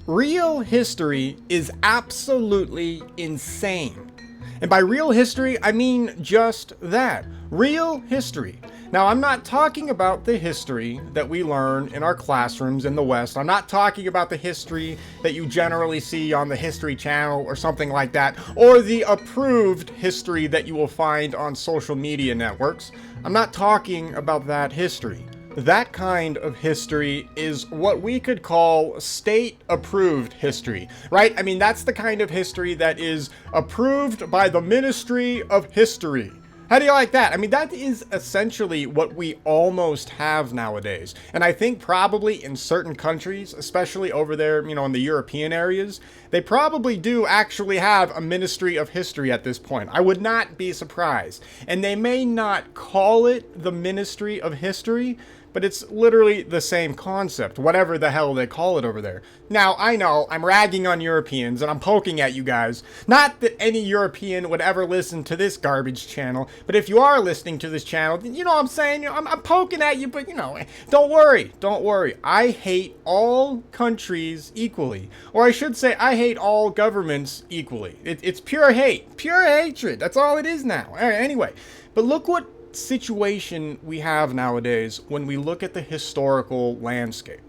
Real history is absolutely insane. And by real history, I mean just that. Real history. Now, I'm not talking about the history that we learn in our classrooms in the West. I'm not talking about the history that you generally see on the History Channel or something like that, or the approved history that you will find on social media networks. I'm not talking about that history. That kind of history is what we could call state-approved history, right? I mean, that's the kind of history that is approved by the Ministry of History. How do you like that? I mean, that is essentially what we almost have nowadays. And I think probably in certain countries, especially over there, in the European areas, they probably do actually have a Ministry of History at this point. I would not be surprised. And they may not call it the Ministry of History, but it's literally the same concept, whatever the hell they call it over there. Now, I know I'm ragging on Europeans and I'm poking at you guys. Not that any European would ever listen to this garbage channel, but if you are listening to this channel, you know what I'm saying? I'm poking at you, but don't worry. I hate all countries equally. Or I should say, I hate all governments equally. It's pure hate, pure hatred. That's all it is now. All right, anyway, but look what situation we have nowadays when we look at the historical landscape.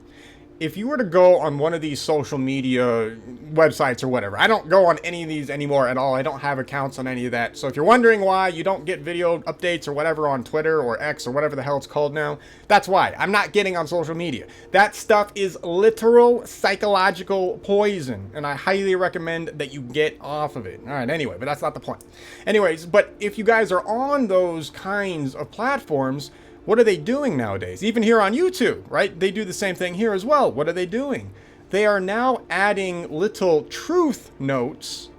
If you were to go on one of these social media websites or whatever, I don't go on any of these anymore at all. I don't have accounts on any of that. So if you're wondering why you don't get video updates or whatever on Twitter or X or whatever the hell it's called now, that's why. I'm not getting on social media. That stuff is literal psychological poison, and I highly recommend that you get off of it. All right, anyway, but that's not the point. Anyways, but if you guys are on those kinds of platforms, what are they doing nowadays? Even here on YouTube, right? They do the same thing here as well. What are they doing? They are now adding little truth notes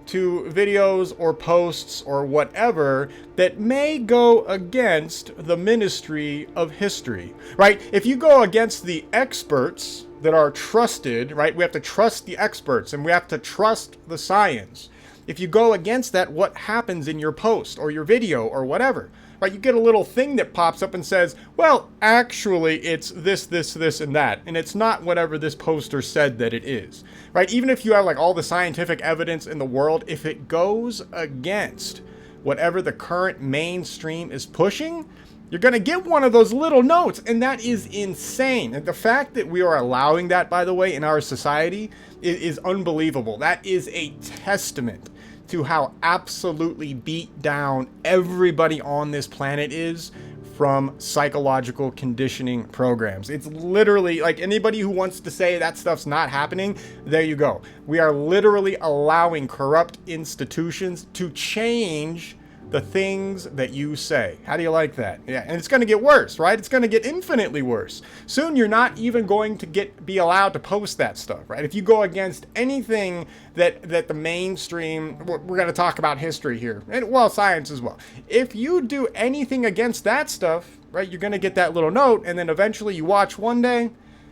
to videos or posts or whatever that may go against the Ministry of History, right? If you go against the experts that are trusted, right? We have to trust the experts and we have to trust the science. If you go against that, what happens in your post or your video or whatever? Right, you get a little thing that pops up and says, well, actually, it's this, and that. And it's not whatever this poster said that it is. Right, even if you have like all the scientific evidence in the world, if it goes against whatever the current mainstream is pushing, you're going to get one of those little notes. And that is insane. And the fact that we are allowing that, by the way, in our society is unbelievable. That is a testament to how absolutely beat down everybody on this planet is from psychological conditioning programs. It's literally like anybody who wants to say that stuff's not happening, there you go. We are literally allowing corrupt institutions to change the things that you say. How do you like that? Yeah, and it's going to get worse, right? It's going to get infinitely worse. Soon you're not even going to be allowed to post that stuff, right? If you go against anything that the mainstream, we're going to talk about history here, and well, science as well. If you do anything against that stuff, right, you're going to get that little note, and then eventually you watch one day,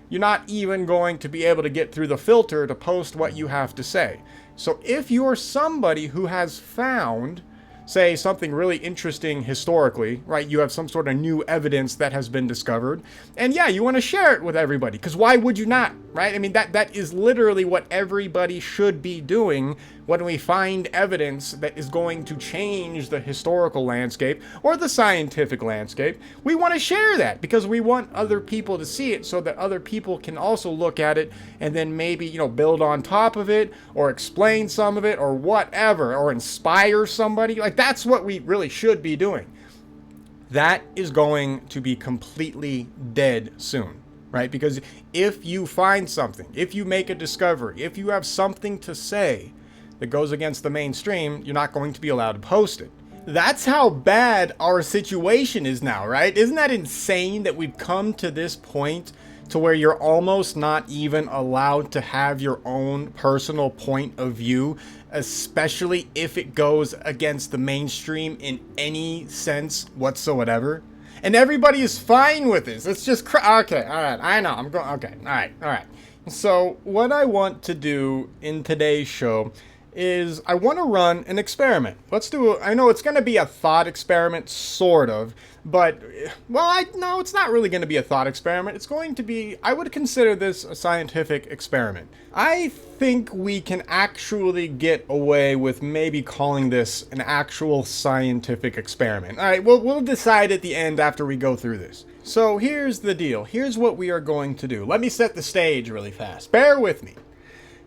you're not even going to be able to get through the filter to post what you have to say. So if you're somebody who has found, say, something really interesting historically, right? You have some sort of new evidence that has been discovered. And yeah, you want to share it with everybody, because why would you not, right? I mean, that is literally what everybody should be doing when we find evidence that is going to change the historical landscape or the scientific landscape. We want to share that because we want other people to see it so that other people can also look at it and then maybe, build on top of it or explain some of it or whatever, or inspire somebody. Like, that's what we really should be doing. That is going to be completely dead soon, right? Because if you find something, if you make a discovery, if you have something to say that goes against the mainstream, you're not going to be allowed to post it. That's how bad our situation is now, right? Isn't that insane that we've come to this point to where you're almost not even allowed to have your own personal point of view, especially if it goes against the mainstream in any sense whatsoever? And everybody is fine with this. It's just okay, all right, I know, I'm going, okay, all right. So what I want to do in today's show is I want to run an experiment. I know it's going to be a thought experiment, sort of, but, well, no, it's not really going to be a thought experiment. It's going to be, I would consider this a scientific experiment. I think we can actually get away with maybe calling this an actual scientific experiment. All right, we'll decide at the end after we go through this. So here's the deal. Here's what we are going to do. Let me set the stage really fast. Bear with me.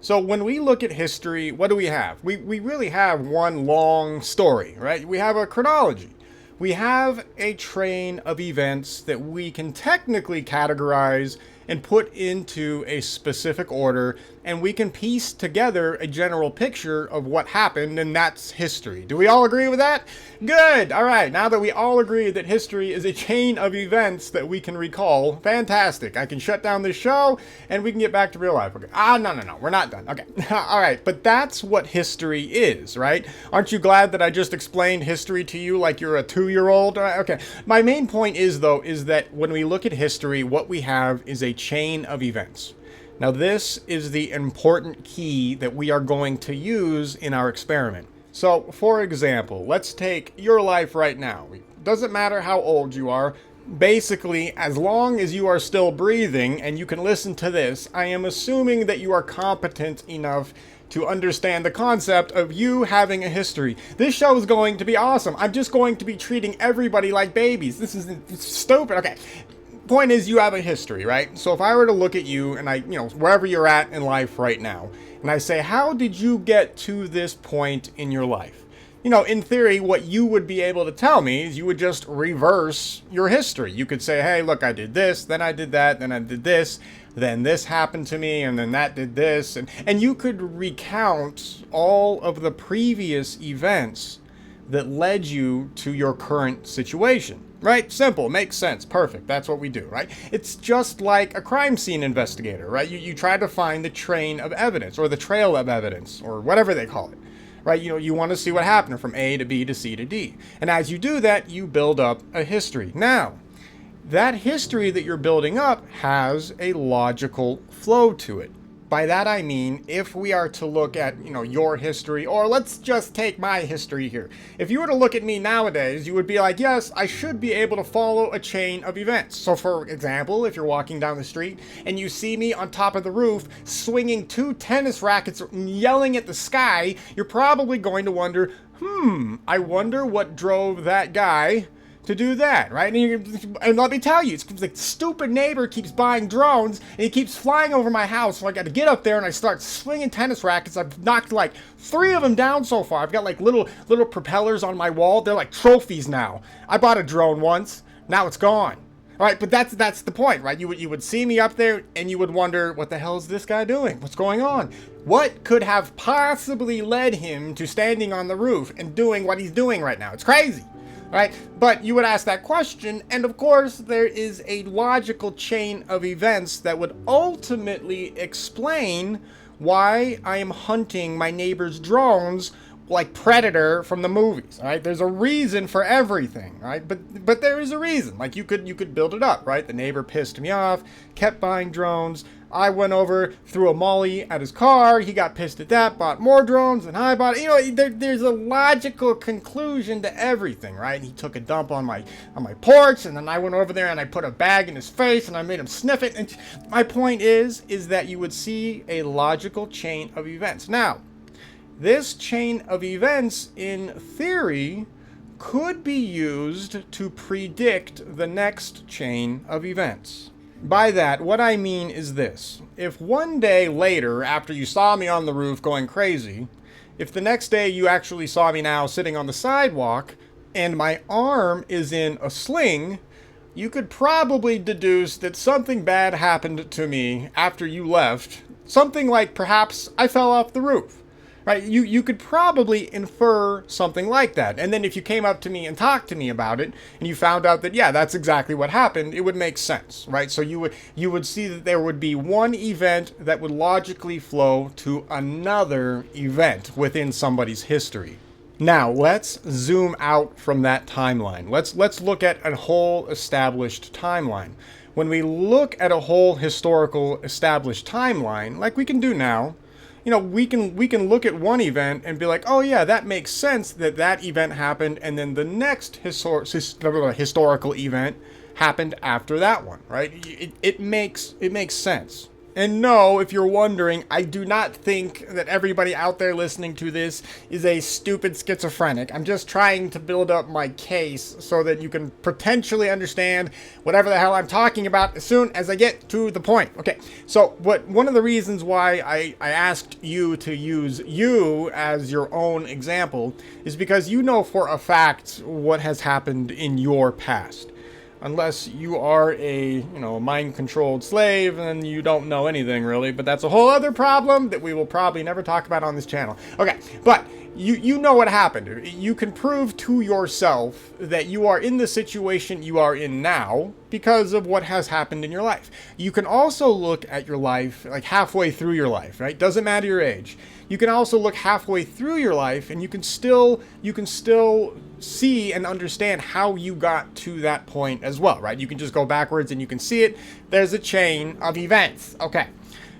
So when we look at history, what do we have? We really have one long story, right? We have a chronology. We have a train of events that we can technically categorize and put into a specific order, and we can piece together a general picture of what happened, and that's history. Do we all agree with that? Good! Alright, now that we all agree that history is a chain of events that we can recall, fantastic. I can shut down this show, and we can get back to real life. Okay. No, we're not done. Okay. Alright, but that's what history is, right? Aren't you glad that I just explained history to you like you're a 2-year-old? Okay. My main point is, though, is that when we look at history, what we have is a chain of events. Now, this is the important key that we are going to use in our experiment. So, for example, let's take your life right now. It doesn't matter how old you are. Basically, as long as you are still breathing and you can listen to this, I am assuming that you are competent enough to understand the concept of you having a history. This show is going to be awesome. I'm just going to be treating everybody like babies. This is stupid. Okay. Point is, you have a history, right? So if I were to look at you and wherever you're at in life right now, and I say, how did you get to this point in your life? In theory, what you would be able to tell me is you would just reverse your history. You could say, hey, look, I did this, then I did that, then I did this, then this happened to me, and then that did this. And you could recount all of the previous events that led you to your current situation. Right? Simple. Makes sense. Perfect. That's what we do, right? It's just like a crime scene investigator, right? You try to find the train of evidence or the trail of evidence or whatever they call it, right? You want to see what happened from A to B to C to D. And as you do that, you build up a history. Now, that history that you're building up has a logical flow to it. By that I mean, if we are to look at, your history, or let's just take my history here. If you were to look at me nowadays, you would be like, yes, I should be able to follow a chain of events. So for example, if you're walking down the street and you see me on top of the roof swinging 2 tennis rackets and yelling at the sky, you're probably going to wonder, I wonder what drove that guy to do that, right? And let me tell you, it's like stupid neighbor keeps buying drones and he keeps flying over my house, so I got to get up there and I start swinging tennis rackets. I've knocked like 3 of them down so far. I've got like little propellers on my wall. They're like trophies now. I bought a drone once. Now it's gone. All right, but that's the point, right? You would see me up there and you would wonder, what the hell is this guy doing? What's going on? What could have possibly led him to standing on the roof and doing what he's doing right now? It's crazy. Right? But you would ask that question, and of course there is a logical chain of events that would ultimately explain why I am hunting my neighbor's drones like Predator from the movies. All right? There's a reason for everything, right? But there is a reason. Like you could build it up, right? The neighbor pissed me off, kept buying drones. I went over, threw a molly at his car. He got pissed at that, bought more drones, and I bought it. There's a logical conclusion to everything, right? He took a dump on my porch, and then I went over there and I put a bag in his face and I made him sniff it. And my point is that you would see a logical chain of events. Now, this chain of events, in theory, could be used to predict the next chain of events. By that, what I mean is this. If one day later, after you saw me on the roof going crazy, if the next day you actually saw me now sitting on the sidewalk and my arm is in a sling, you could probably deduce that something bad happened to me after you left. Something like perhaps I fell off the roof. Right? You could probably infer something like that. And then if you came up to me and talked to me about it, and you found out that, yeah, that's exactly what happened, it would make sense, right? So you would see that there would be one event that would logically flow to another event within somebody's history. Now, let's zoom out from that timeline. Let's look at a whole established timeline. When we look at a whole historical established timeline, like we can do now, we can look at one event and be like, oh yeah, that makes sense that that event happened, and then the next historical event happened after that one, right? It makes sense. And no, if you're wondering, I do not think that everybody out there listening to this is a stupid schizophrenic. I'm just trying to build up my case so that you can potentially understand whatever the hell I'm talking about as soon as I get to the point. Okay, so one of the reasons why I asked you to use you as your own example is because you know for a fact what has happened in your past. Unless you are a, mind-controlled slave, and you don't know anything really, but that's a whole other problem that we will probably never talk about on this channel. Okay, but you know what happened. You can prove to yourself that you are in the situation you are in now because of what has happened in your life. You can also look at your life like halfway through your life, right? Doesn't matter your age. You can also look halfway through your life, and you can still see and understand how you got to that point as well, right? You can just go backwards and you can see it. There's a chain of events. Okay.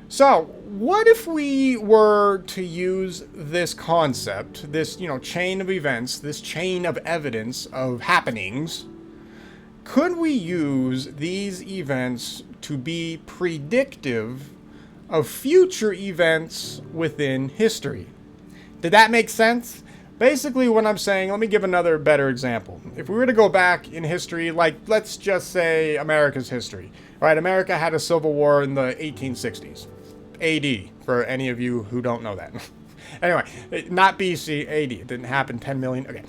So what if we were to use this concept, this, chain of events, this chain of evidence of happenings? Could we use these events to be predictive of future events within history? Did that make sense? Basically what I'm saying, let me give another better example. If we were to go back in history, like let's just say America's history. All right, America had a civil war in the 1860s. AD, for any of you who don't know that. Anyway, not BC, AD. It didn't happen 10 million. Okay,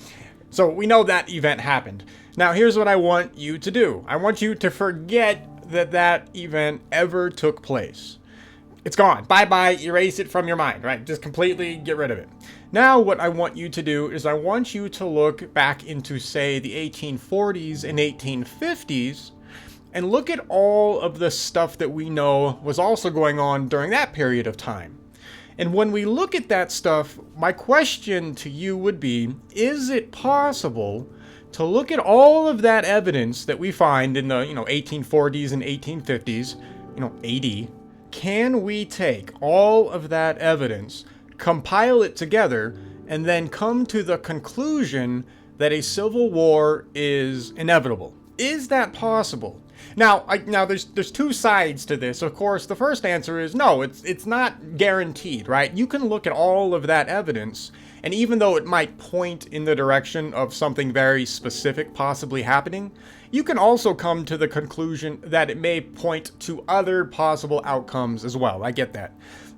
so we know that event happened. Now here's what I want you to do. I want you to forget that event ever took place. It's gone. Bye-bye. Erase it from your mind, right? Just completely get rid of it. Now what I want you to do is I want you to look back into, say, the 1840s and 1850s and look at all of the stuff that we know was also going on during that period of time. And when we look at that stuff, my question to you would be, is it possible to look at all of that evidence that we find in the, 1840s and 1850s, AD, can we take all of that evidence, compile it together, and then come to the conclusion that a civil war is inevitable? Is that possible? Now there's two sides to this. Of course, the first answer is no, it's not guaranteed, right? You can look at all of that evidence, and even though it might point in the direction of something very specific possibly happening, you can also come to the conclusion that it may point to other possible outcomes as well. I get that.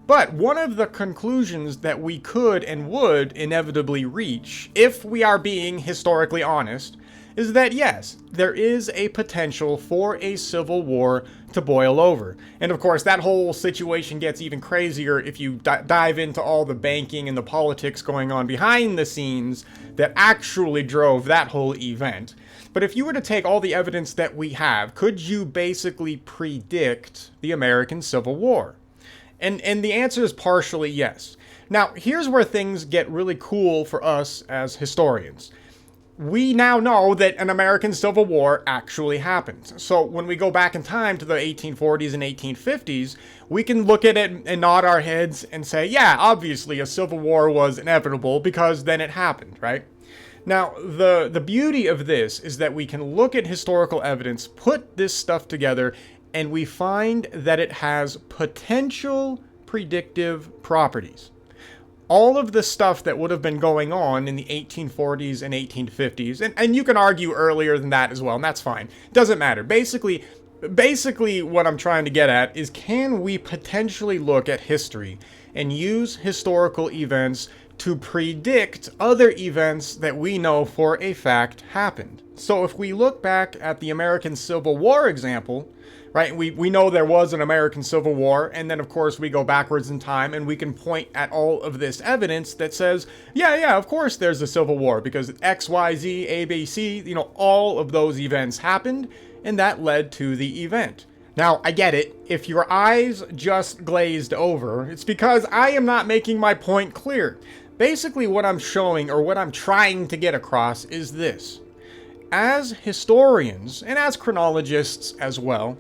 But one of the conclusions that we could and would inevitably reach, if we are being historically honest, is that yes, there is a potential for a civil war to boil over. And of course, that whole situation gets even crazier if you dive into all the banking and the politics going on behind the scenes that actually drove that whole event. But if you were to take all the evidence that we have, could you basically predict the American Civil War? And the answer is partially yes. Now, here's where things get really cool for us as historians. We now know that an American Civil War actually happened. So when we go back in time to the 1840s and 1850s, we can look at it and nod our heads and say, yeah, obviously a civil war was inevitable because then it happened, right? Now, the beauty of this is that we can look at historical evidence, put this stuff together, and we find that it has potential predictive properties. All of the stuff that would have been going on in the 1840s and 1850s, and you can argue earlier than that as well, and that's fine. Doesn't matter. Basically, what I'm trying to get at is, can we potentially look at history and use historical events to predict other events that we know for a fact happened? So if we look back at the American Civil War example, right, we know there was an American Civil War, and then of course we go backwards in time and we can point at all of this evidence that says, yeah, of course there's a Civil War because X, Y, Z, A, B, C, all of those events happened, and that led to the event. Now, I get it. If your eyes just glazed over, it's because I am not making my point clear. Basically, what I'm showing, or what I'm trying to get across, is this. As historians, and as chronologists as well,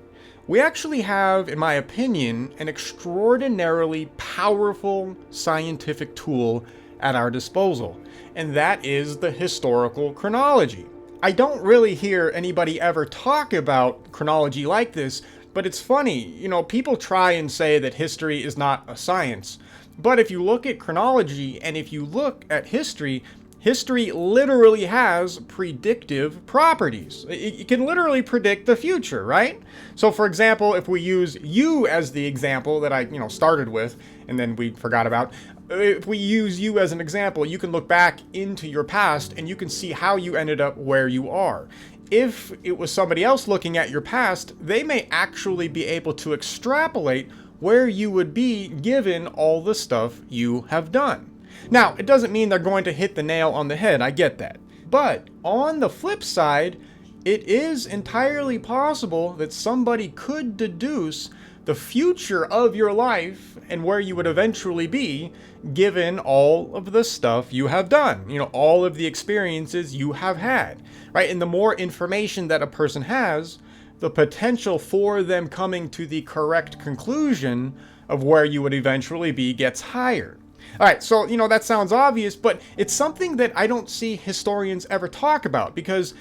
We actually have, in my opinion, an extraordinarily powerful scientific tool at our disposal, and that is the historical chronology. I don't really hear anybody ever talk about chronology like this, but it's funny, people try and say that history is not a science. But if you look at chronology and if you look at history, history literally has predictive properties. It can literally predict the future, right? So for example, if we use you as the example that I, started with, and then we forgot about, if we use you as an example, you can look back into your past and you can see how you ended up where you are. If it was somebody else looking at your past, they may actually be able to extrapolate where you would be given all the stuff you have done. Now, it doesn't mean they're going to hit the nail on the head, I get that. But on the flip side, it is entirely possible that somebody could deduce the future of your life and where you would eventually be given all of the stuff you have done, all of the experiences you have had, right? And the more information that a person has, the potential for them coming to the correct conclusion of where you would eventually be gets higher. All right, so, that sounds obvious, but it's something that I don't see historians ever talk about because,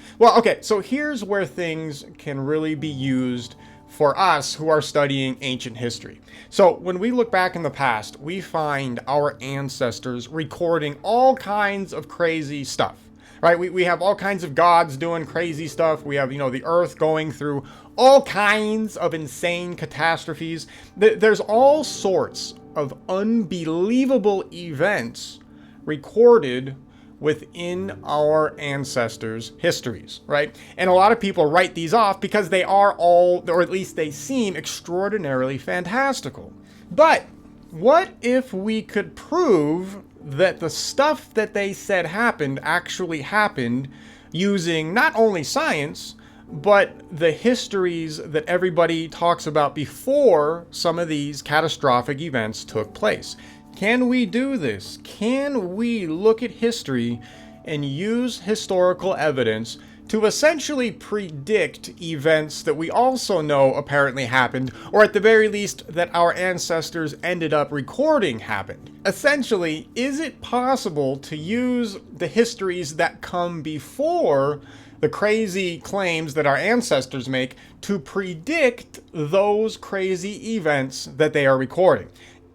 so here's where things can really be used for us who are studying ancient history. So when we look back in the past, we find our ancestors recording all kinds of crazy stuff. Right, we have all kinds of gods doing crazy stuff. We have, the earth going through all kinds of insane catastrophes. There's all sorts of unbelievable events recorded within our ancestors' histories, right? And a lot of people write these off because they are all, or at least they seem extraordinarily fantastical. But what if we could prove that the stuff that they said happened actually happened using not only science, but the histories that everybody talks about before some of these catastrophic events took place? Can we do this? Can we look at history and use historical evidence to essentially predict events that we also know apparently happened, or at the very least that our ancestors ended up recording happened? Essentially, is it possible to use the histories that come before the crazy claims that our ancestors make to predict those crazy events that they are recording?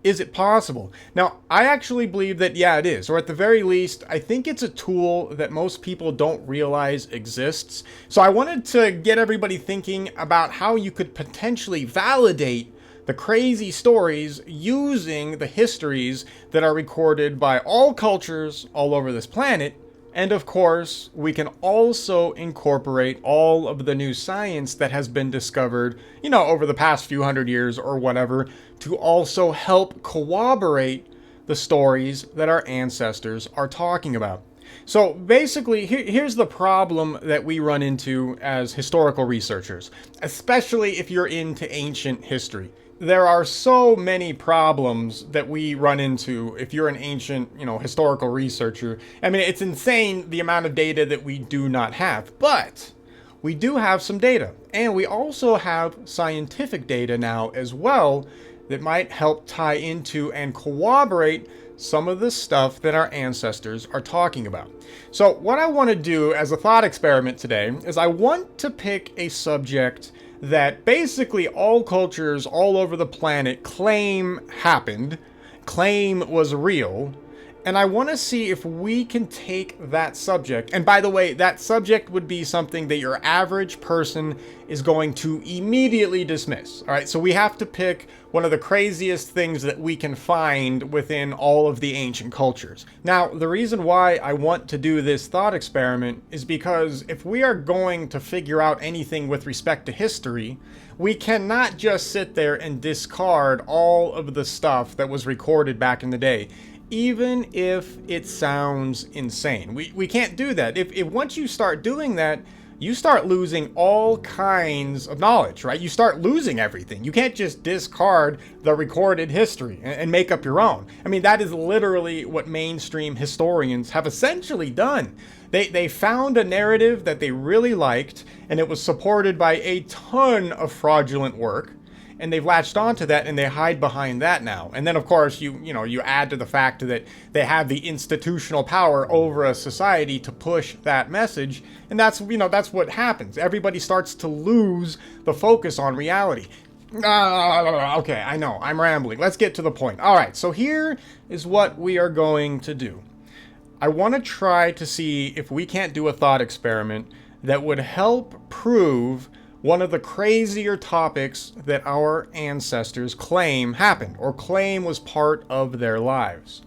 Is it possible? Now, I actually believe that, yeah, it is. Or at the very least, I think it's a tool that most people don't realize exists. So I wanted to get everybody thinking about how you could potentially validate the crazy stories using the histories that are recorded by all cultures all over this planet. And of course, we can also incorporate all of the new science that has been discovered, over the past few hundred years or whatever, to also help corroborate the stories that our ancestors are talking about. So basically, here's the problem that we run into as historical researchers, especially if you're into ancient history. There are so many problems that we run into if you're an ancient, historical researcher. I mean, it's insane the amount of data that we do not have, but we do have some data. And we also have scientific data now as well that might help tie into and corroborate some of the stuff that our ancestors are talking about. So what I want to do as a thought experiment today is I want to pick a subject that basically all cultures all over the planet claim happened, claim was real, and I want to see if we can take that subject, and by the way, that subject would be something that your average person is going to immediately dismiss. All right, so we have to pick one of the craziest things that we can find within all of the ancient cultures. Now, the reason why I want to do this thought experiment is because if we are going to figure out anything with respect to history, we cannot just sit there and discard all of the stuff that was recorded back in the day, even if it sounds insane. We can't do that. If once you start doing that, you start losing all kinds of knowledge, right? You start losing everything. You can't just discard the recorded history and make up your own. I mean, that is literally what mainstream historians have essentially done. They found a narrative that they really liked, and it was supported by a ton of fraudulent work. And they've latched onto that, and they hide behind that now. And then, of course, you add to the fact that they have the institutional power over a society to push that message, and that's what happens. Everybody starts to lose the focus on reality. Okay, I know, I'm rambling. Let's get to the point. All right, so here is what we are going to do. I want to try to see if we can't do a thought experiment that would help prove one of the crazier topics that our ancestors claim happened or claim was part of their lives.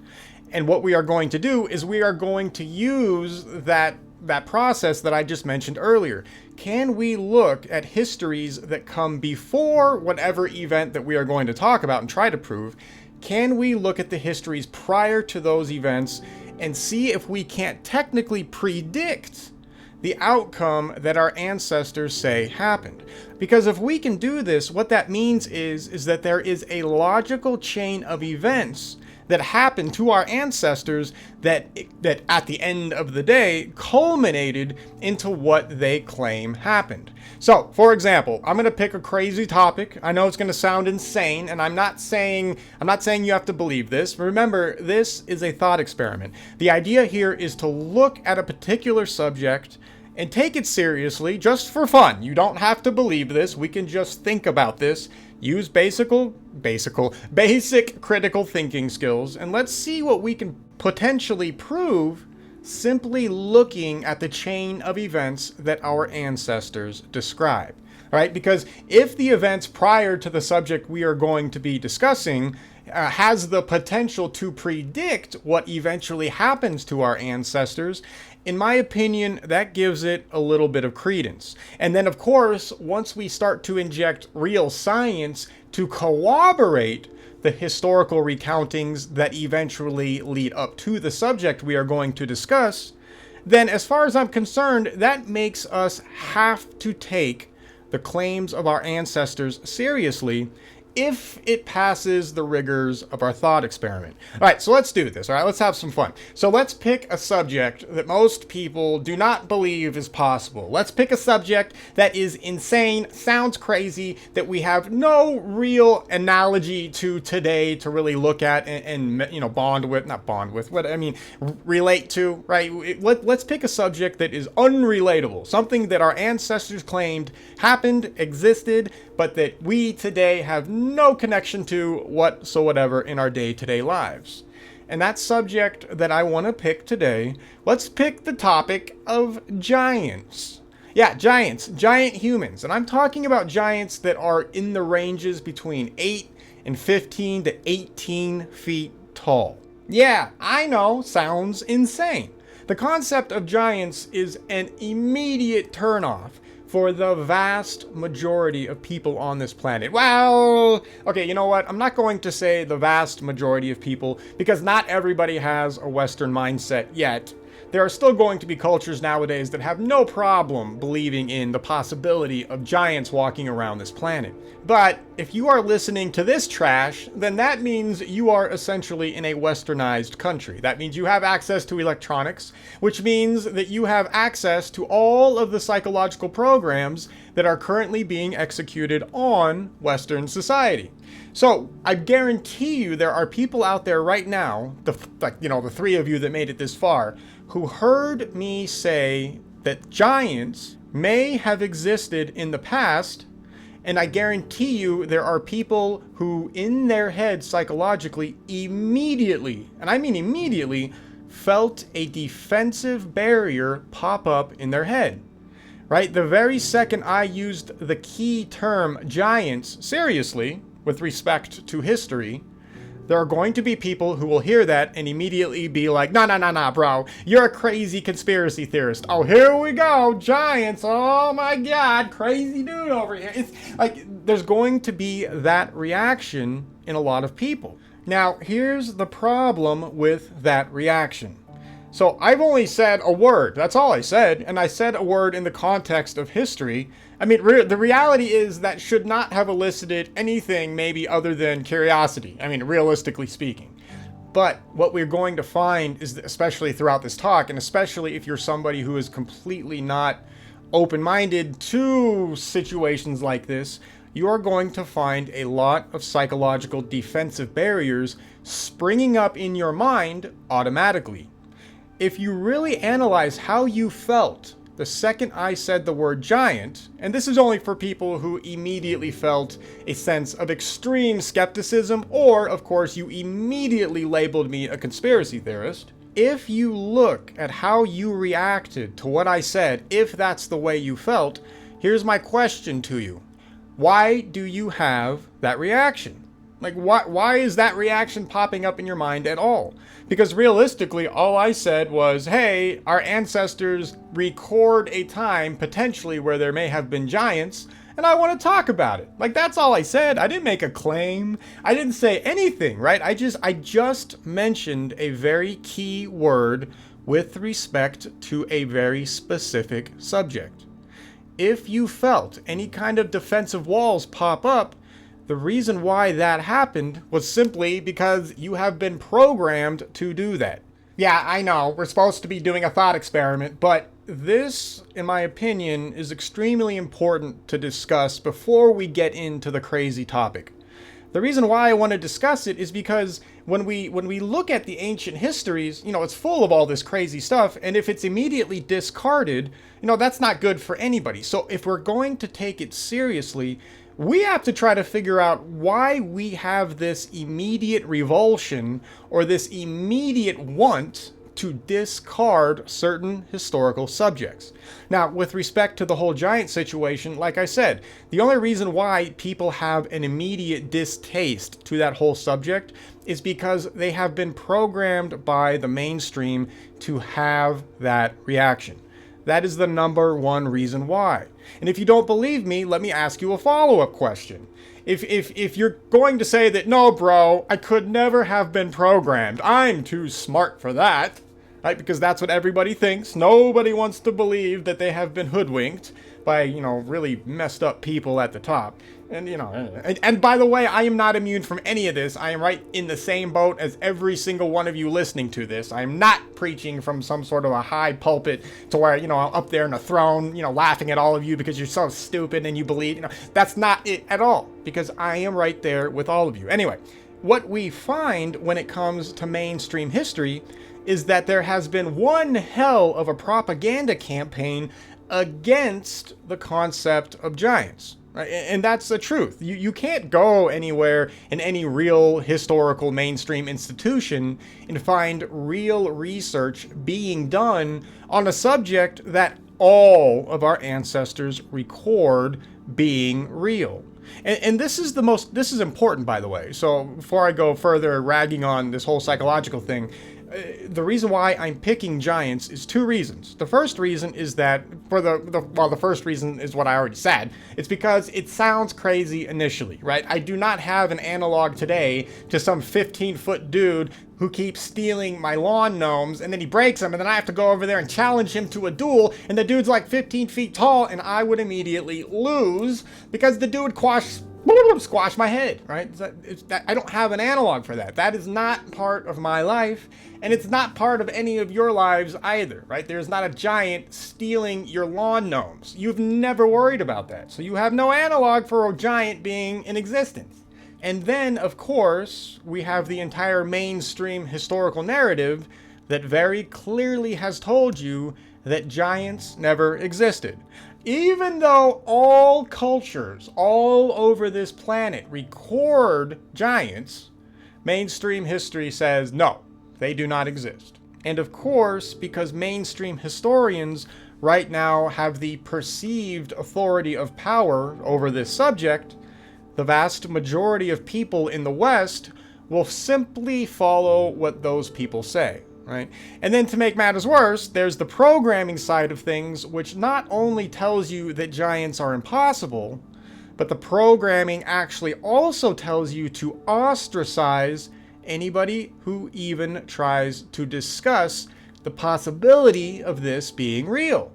And what we are going to do is we are going to use that process that I just mentioned earlier. Can we look at histories that come before whatever event that we are going to talk about and try to prove? Can we look at the histories prior to those events and see if we can't technically predict the outcome that our ancestors say happened? Because if we can do this, what that means is that there is a logical chain of events that happened to our ancestors that at the end of the day culminated into what they claim happened. So, for example, I'm going to pick a crazy topic. I know it's going to sound insane, and I'm not saying you have to believe this. Remember, this is a thought experiment. The idea here is to look at a particular subject and take it seriously just for fun. You don't have to believe this. We can just think about this. Use basic critical thinking skills, and let's see what we can potentially prove simply looking at the chain of events that our ancestors describe. All right, because if the events prior to the subject we are going to be discussing has the potential to predict what eventually happens to our ancestors, in my opinion, that gives it a little bit of credence. And then, of course, once we start to inject real science to corroborate the historical recountings that eventually lead up to the subject we are going to discuss, then as far as I'm concerned, that makes us have to take the claims of our ancestors seriously if it passes the rigors of our thought experiment. All right, so let's do this. All right, let's have some fun. So let's pick a subject that most people do not believe is possible. Let's pick a subject that is insane, sounds crazy, that we have no real analogy to today to really look at and relate to, right? Let's pick a subject that is unrelatable, something that our ancestors claimed happened, existed, but that we today have no connection to whatsoever in our day-to-day lives. And that subject that I want to pick today, let's pick the topic of giants. Yeah, giants, giant humans. And I'm talking about giants that are in the ranges between 8 and 15 to 18 feet tall. Yeah, I know, sounds insane. The concept of giants is an immediate turnoff for the vast majority of people on this planet. Well, okay, you know what? I'm not going to say the vast majority of people, because not everybody has a Western mindset yet. There are still going to be cultures nowadays that have no problem believing in the possibility of giants walking around this planet. But if you are listening to this trash, then that means you are essentially in a westernized country. That means you have access to electronics, which means that you have access to all of the psychological programs that are currently being executed on Western society. So I guarantee you there are people out there right now, the three of you that made it this far, who heard me say that giants may have existed in the past, and I guarantee you there are people who in their head psychologically immediately, and I mean immediately, felt a defensive barrier pop up in their head. Right? The very second I used the key term giants seriously, with respect to history, there are going to be people who will hear that and immediately be like, nah, bro, you're a crazy conspiracy theorist. Oh, here we go, giants, oh my god, crazy dude over here. It's like, there's going to be that reaction in a lot of people. Now, here's the problem with that reaction. So I've only said a word. That's all I said. And I said a word in the context of history. I mean, the reality is that should not have elicited anything maybe other than curiosity. I mean, realistically speaking. But what we're going to find is, especially throughout this talk, and especially if you're somebody who is completely not open-minded to situations like this, you are going to find a lot of psychological defensive barriers springing up in your mind automatically. If you really analyze how you felt the second I said the word giant, and this is only for people who immediately felt a sense of extreme skepticism, or, of course, you immediately labeled me a conspiracy theorist. If you look at how you reacted to what I said, if that's the way you felt, here's my question to you. Why do you have that reaction? Like, why is that reaction popping up in your mind at all? Because realistically, all I said was, hey, our ancestors record a time potentially where there may have been giants, and I want to talk about it. Like, that's all I said. I didn't make a claim. I didn't say anything, right? I just mentioned a very key word with respect to a very specific subject. If you felt any kind of defensive walls pop up, the reason why that happened was simply because you have been programmed to do that. Yeah, I know, we're supposed to be doing a thought experiment, but this, in my opinion, is extremely important to discuss before we get into the crazy topic. The reason why I want to discuss it is because when we look at the ancient histories, it's full of all this crazy stuff, and if it's immediately discarded, that's not good for anybody. So if we're going to take it seriously, we have to try to figure out why we have this immediate revulsion or this immediate want to discard certain historical subjects. Now, with respect to the whole giant situation, like I said, the only reason why people have an immediate distaste to that whole subject is because they have been programmed by the mainstream to have that reaction. That is the number one reason why. And if you don't believe me, let me ask you a follow-up question. If you're going to say that, no, bro, I could never have been programmed, I'm too smart for that, right? Because that's what everybody thinks. Nobody wants to believe that they have been hoodwinked by, really messed up people at the top. And by the way, I am not immune from any of this. I am right in the same boat as every single one of you listening to this. I am not preaching from some sort of a high pulpit to where, I'm up there in a throne, laughing at all of you because you're so stupid and you believe, that's not it at all, because I am right there with all of you. Anyway, what we find when it comes to mainstream history is that there has been one hell of a propaganda campaign against the concept of giants. And that's the truth. You can't go anywhere in any real historical mainstream institution and find real research being done on a subject that all of our ancestors record being real. And this is important, by the way. So before I go further ragging on this whole psychological thing, the reason why I'm picking giants is two reasons. The first reason is that, the first reason is what I already said. It's because it sounds crazy initially, right? I do not have an analog today to some 15-foot dude who keeps stealing my lawn gnomes, and then he breaks them, and then I have to go over there and challenge him to a duel, and the dude's like 15 feet tall, and I would immediately lose because the dude squash my head, right? I don't have an analog for that. That is not part of my life, and it's not part of any of your lives either, right? There's not a giant stealing your lawn gnomes. You've never worried about that, so you have no analog for a giant being in existence. And then, of course, we have the entire mainstream historical narrative that very clearly has told you that giants never existed. Even though all cultures all over this planet record giants, mainstream history says no, they do not exist. And of course, because mainstream historians right now have the perceived authority of power over this subject, the vast majority of people in the West will simply follow what those people say. Right? And then to make matters worse, there's the programming side of things, which not only tells you that giants are impossible, but the programming actually also tells you to ostracize anybody who even tries to discuss the possibility of this being real.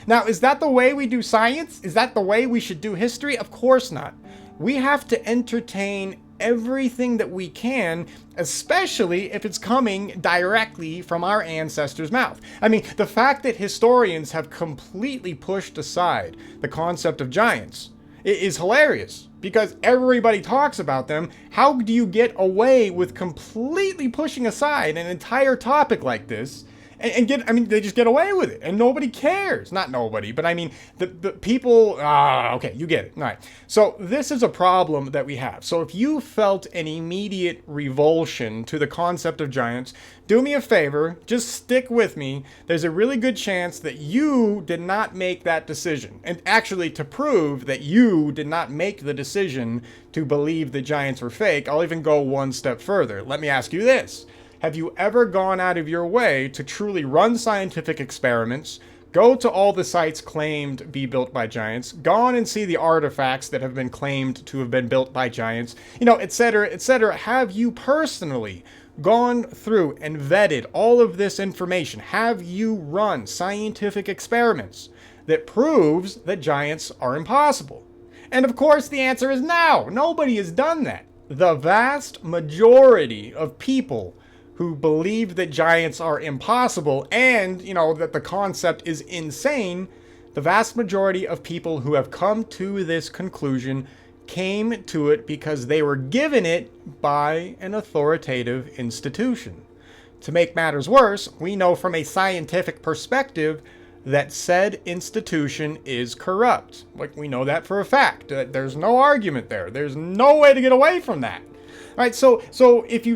Now, is that the way we do science? Is that the way we should do history? Of course not. We have to entertain everything that we can, especially if it's coming directly from our ancestors' mouth. I mean, the fact that historians have completely pushed aside the concept of giants is hilarious because everybody talks about them. How do you get away with completely pushing aside an entire topic like this and get, I mean, they just get away with it and nobody cares. Not nobody, but I mean, the people, okay, you get it. All right. So this is a problem that we have. So if you felt an immediate revulsion to the concept of giants, do me a favor, just stick with me. There's a really good chance that you did not make that decision. And actually, to prove that you did not make the decision to believe the giants were fake, I'll even go one step further. Let me ask you this. Have you ever gone out of your way to truly run scientific experiments, go to all the sites claimed to be built by giants, gone and see the artifacts that have been claimed to have been built by giants, etc., etc.? Have you personally gone through and vetted all of this information? Have you run scientific experiments that proves that giants are impossible? And of course, the answer is no. Nobody has done that. The vast majority of people who believe that giants are impossible and, that the concept is insane, the vast majority of people who have come to this conclusion came to it because they were given it by an authoritative institution. To make matters worse, we know from a scientific perspective that said institution is corrupt. Like, we know that for a fact. There's no argument there. There's no way to get away from that. All right, so if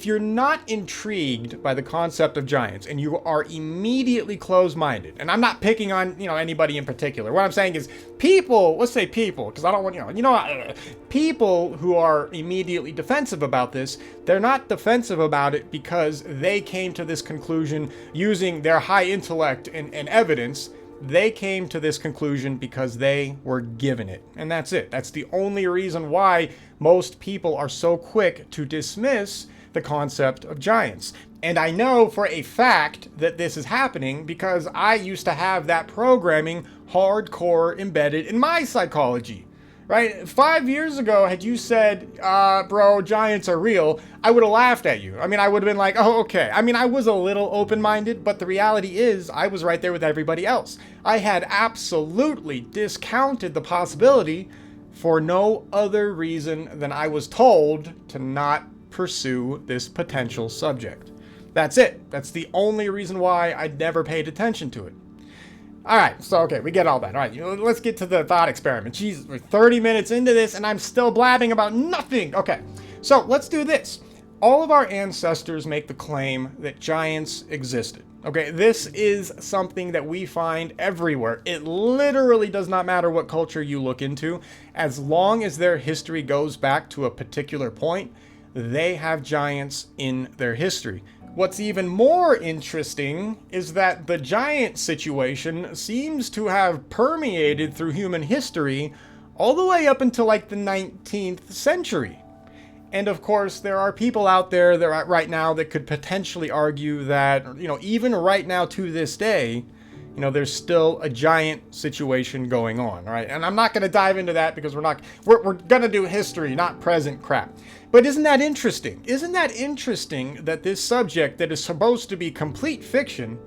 you're not intrigued by the concept of giants and you are immediately closed-minded, and I'm not picking on anybody in particular. What I'm saying is people, let's say people, because I don't want people who are immediately defensive about this. They're not defensive about it because they came to this conclusion using their high intellect and evidence. They came to this conclusion because they were given it. And that's it. That's the only reason why most people are so quick to dismiss the concept of giants. And I know for a fact that this is happening because I used to have that programming hardcore embedded in my psychology. Right? 5 years ago, had you said, bro, giants are real, I would have laughed at you. I mean, I would have been like, oh, okay. I mean, I was a little open-minded, but the reality is I was right there with everybody else. I had absolutely discounted the possibility for no other reason than I was told to not pursue this potential subject. That's it. That's the only reason why I never paid attention to it. All right, so okay, we get all that. All right, let's get to the thought experiment. Jeez, we're 30 minutes into this and I'm still blabbing about nothing. Okay, so let's do this. All of our ancestors make the claim that giants existed. Okay, this is something that we find everywhere. It literally does not matter what culture you look into. As long as their history goes back to a particular point, they have giants in their history. What's even more interesting is that the giant situation seems to have permeated through human history all the way up until like the 19th century. And of course, there are people out there that right now that could potentially argue that, even right now to this day, there's still a giant situation going on, right? And I'm not going to dive into that because we're going to do history, not present crap. But isn't that interesting? Isn't that interesting that this subject that is supposed to be complete fiction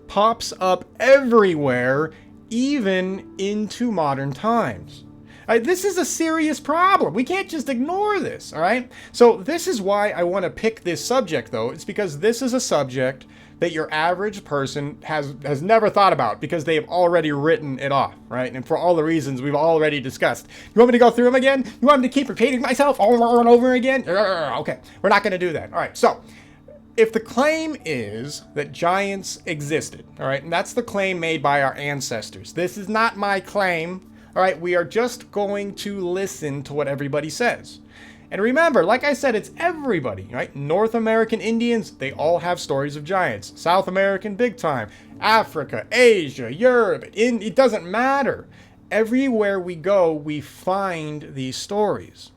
pops up everywhere, even into modern times? This is a serious problem. We can't just ignore this, all right? So this is why I want to pick this subject, though. It's because this is a subject that your average person has never thought about because they have already written it off, right? And for all the reasons we've already discussed. You want me to go through them again? You want me to keep repeating myself over and over again? Okay, we're not going to do that. All right, so if the claim is that giants existed, all right, and that's the claim made by our ancestors. This is not my claim, all right? We are just going to listen to what everybody says. And remember, like I said, it's everybody, right? North American Indians, they all have stories of giants. South American, big time. Africa, Asia, Europe, it doesn't matter. Everywhere we go, we find these stories.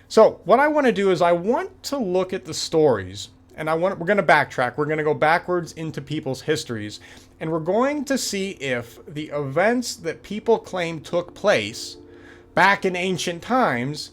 So what I want to do is I want to look at the stories and we're going to backtrack. We're going to go backwards into people's histories, and we're going to see if the events that people claim took place back in ancient times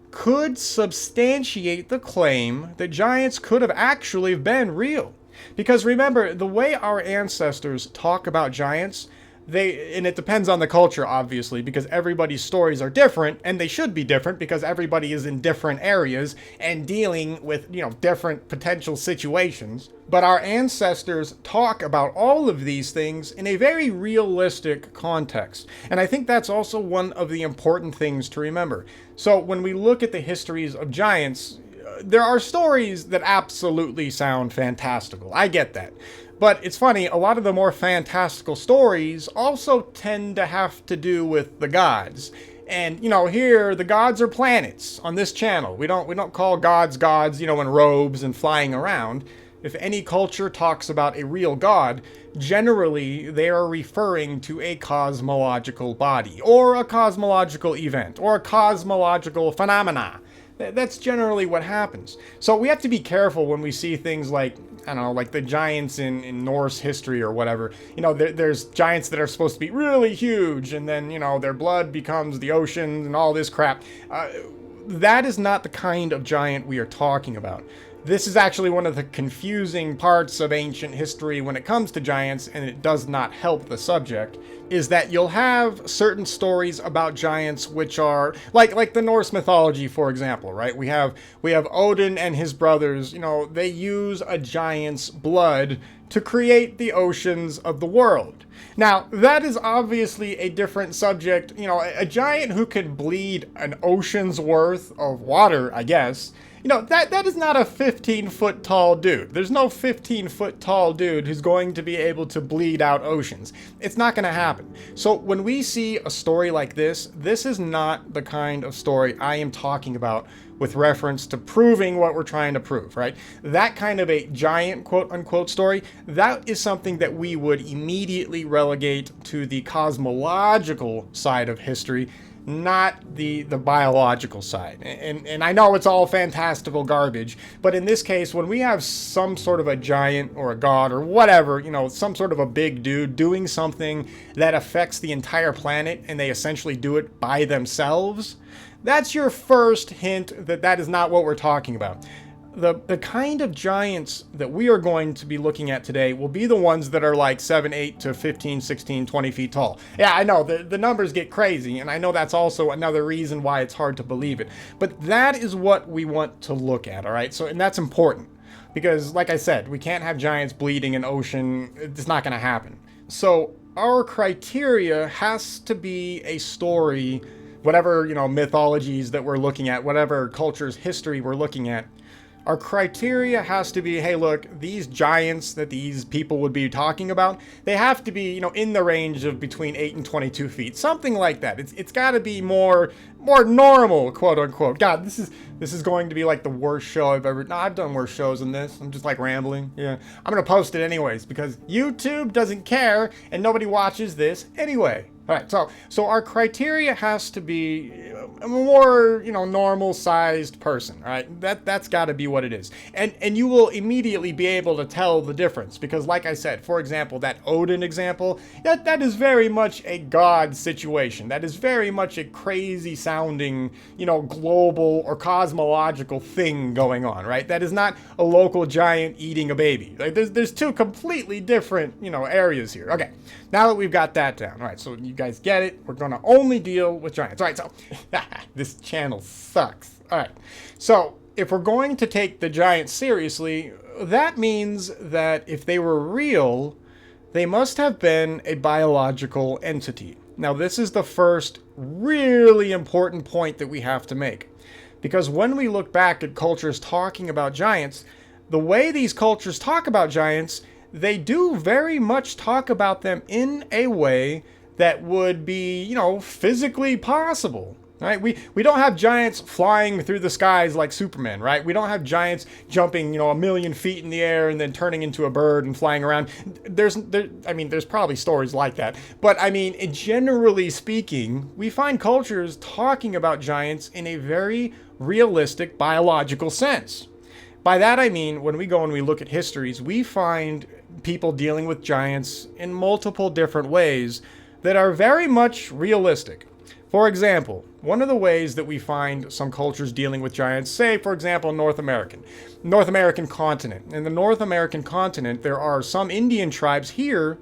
could substantiate the claim that giants could have actually been real. Because remember, the way our ancestors talk about giants, and it depends on the culture, obviously, because everybody's stories are different, and they should be different because everybody is in different areas and dealing with, different potential situations. But our ancestors talk about all of these things in a very realistic context. And I think that's also one of the important things to remember. So when we look at the histories of giants, there are stories that absolutely sound fantastical. I get that. But it's funny, a lot of the more fantastical stories also tend to have to do with the gods. And, here, the gods are planets on this channel. We don't call gods, in robes and flying around. If any culture talks about a real god, generally they are referring to a cosmological body, or a cosmological event, or a cosmological phenomena. That's generally what happens. So we have to be careful when we see things like, like the giants in Norse history or whatever. There's giants that are supposed to be really huge, and then, their blood becomes the ocean and all this crap. That is not the kind of giant we are talking about. This is actually one of the confusing parts of ancient history when it comes to giants, and it does not help the subject, is that you'll have certain stories about giants which are like the Norse mythology, for example, right? We have Odin and his brothers, they use a giant's blood to create the oceans of the world. Now, that is obviously a different subject. A giant who can bleed an ocean's worth of water, I guess, that is not a 15-foot tall dude. There's no 15-foot tall dude who's going to be able to bleed out oceans. It's not going to happen. So when we see a story like this is not the kind of story I am talking about with reference to proving what we're trying to prove, right? That kind of a giant quote-unquote story, that is something that we would immediately relegate to the cosmological side of history, not the biological side. And I know it's all fantastical garbage, but in this case, when we have some sort of a giant or a god or whatever, some sort of a big dude doing something that affects the entire planet, and they essentially do it by themselves, that's your first hint that is not what we're talking about. The kind of giants that we are going to be looking at today will be the ones that are like 7, 8 to 15, 16, 20 feet tall. Yeah, I know, the numbers get crazy, and I know that's also another reason why it's hard to believe it. But that is what we want to look at, all right? So, and that's important, because like I said, we can't have giants bleeding an ocean. It's not going to happen. So our criteria has to be a story, whatever, mythologies that we're looking at, whatever culture's history we're looking at. Our criteria has to be, hey, look, these giants that these people would be talking about, they have to be, in the range of between 8 and 22 feet, something like that. It's got to be more normal, quote unquote. God, this is going to be like the worst show I've ever. No, I've done worse shows than this. I'm just like rambling. Yeah, I'm gonna post it anyways because YouTube doesn't care and nobody watches this anyway. All right, so our criteria has to be a more, normal-sized person, all right? That's got to be what it is. And you will immediately be able to tell the difference because, like I said, for example, that Odin example, that is very much a god situation. That is very much a crazy-sounding, global or cosmological thing going on, right? That is not a local giant eating a baby. Like, there's two completely different, areas here. Okay, now that we've got that down, all right, so you guys get it. We're going to only deal with giants. All right, so this channel sucks. All right, so if we're going to take the giants seriously, that means that if they were real, they must have been a biological entity. Now, this is the first really important point that we have to make. Because when we look back at cultures talking about giants, the way these cultures talk about giants, they do very much talk about them in a way that would be, physically possible, right? We don't have giants flying through the skies like Superman, right? We don't have giants jumping, a million feet in the air and then turning into a bird and flying around. There's probably stories like that. But generally speaking, we find cultures talking about giants in a very realistic biological sense. By that I mean, when we go and we look at histories, we find people dealing with giants in multiple different ways that are very much realistic. For example, one of the ways that we find some cultures dealing with giants, say, for example, North American continent. In the North American continent, there are some Indian tribes here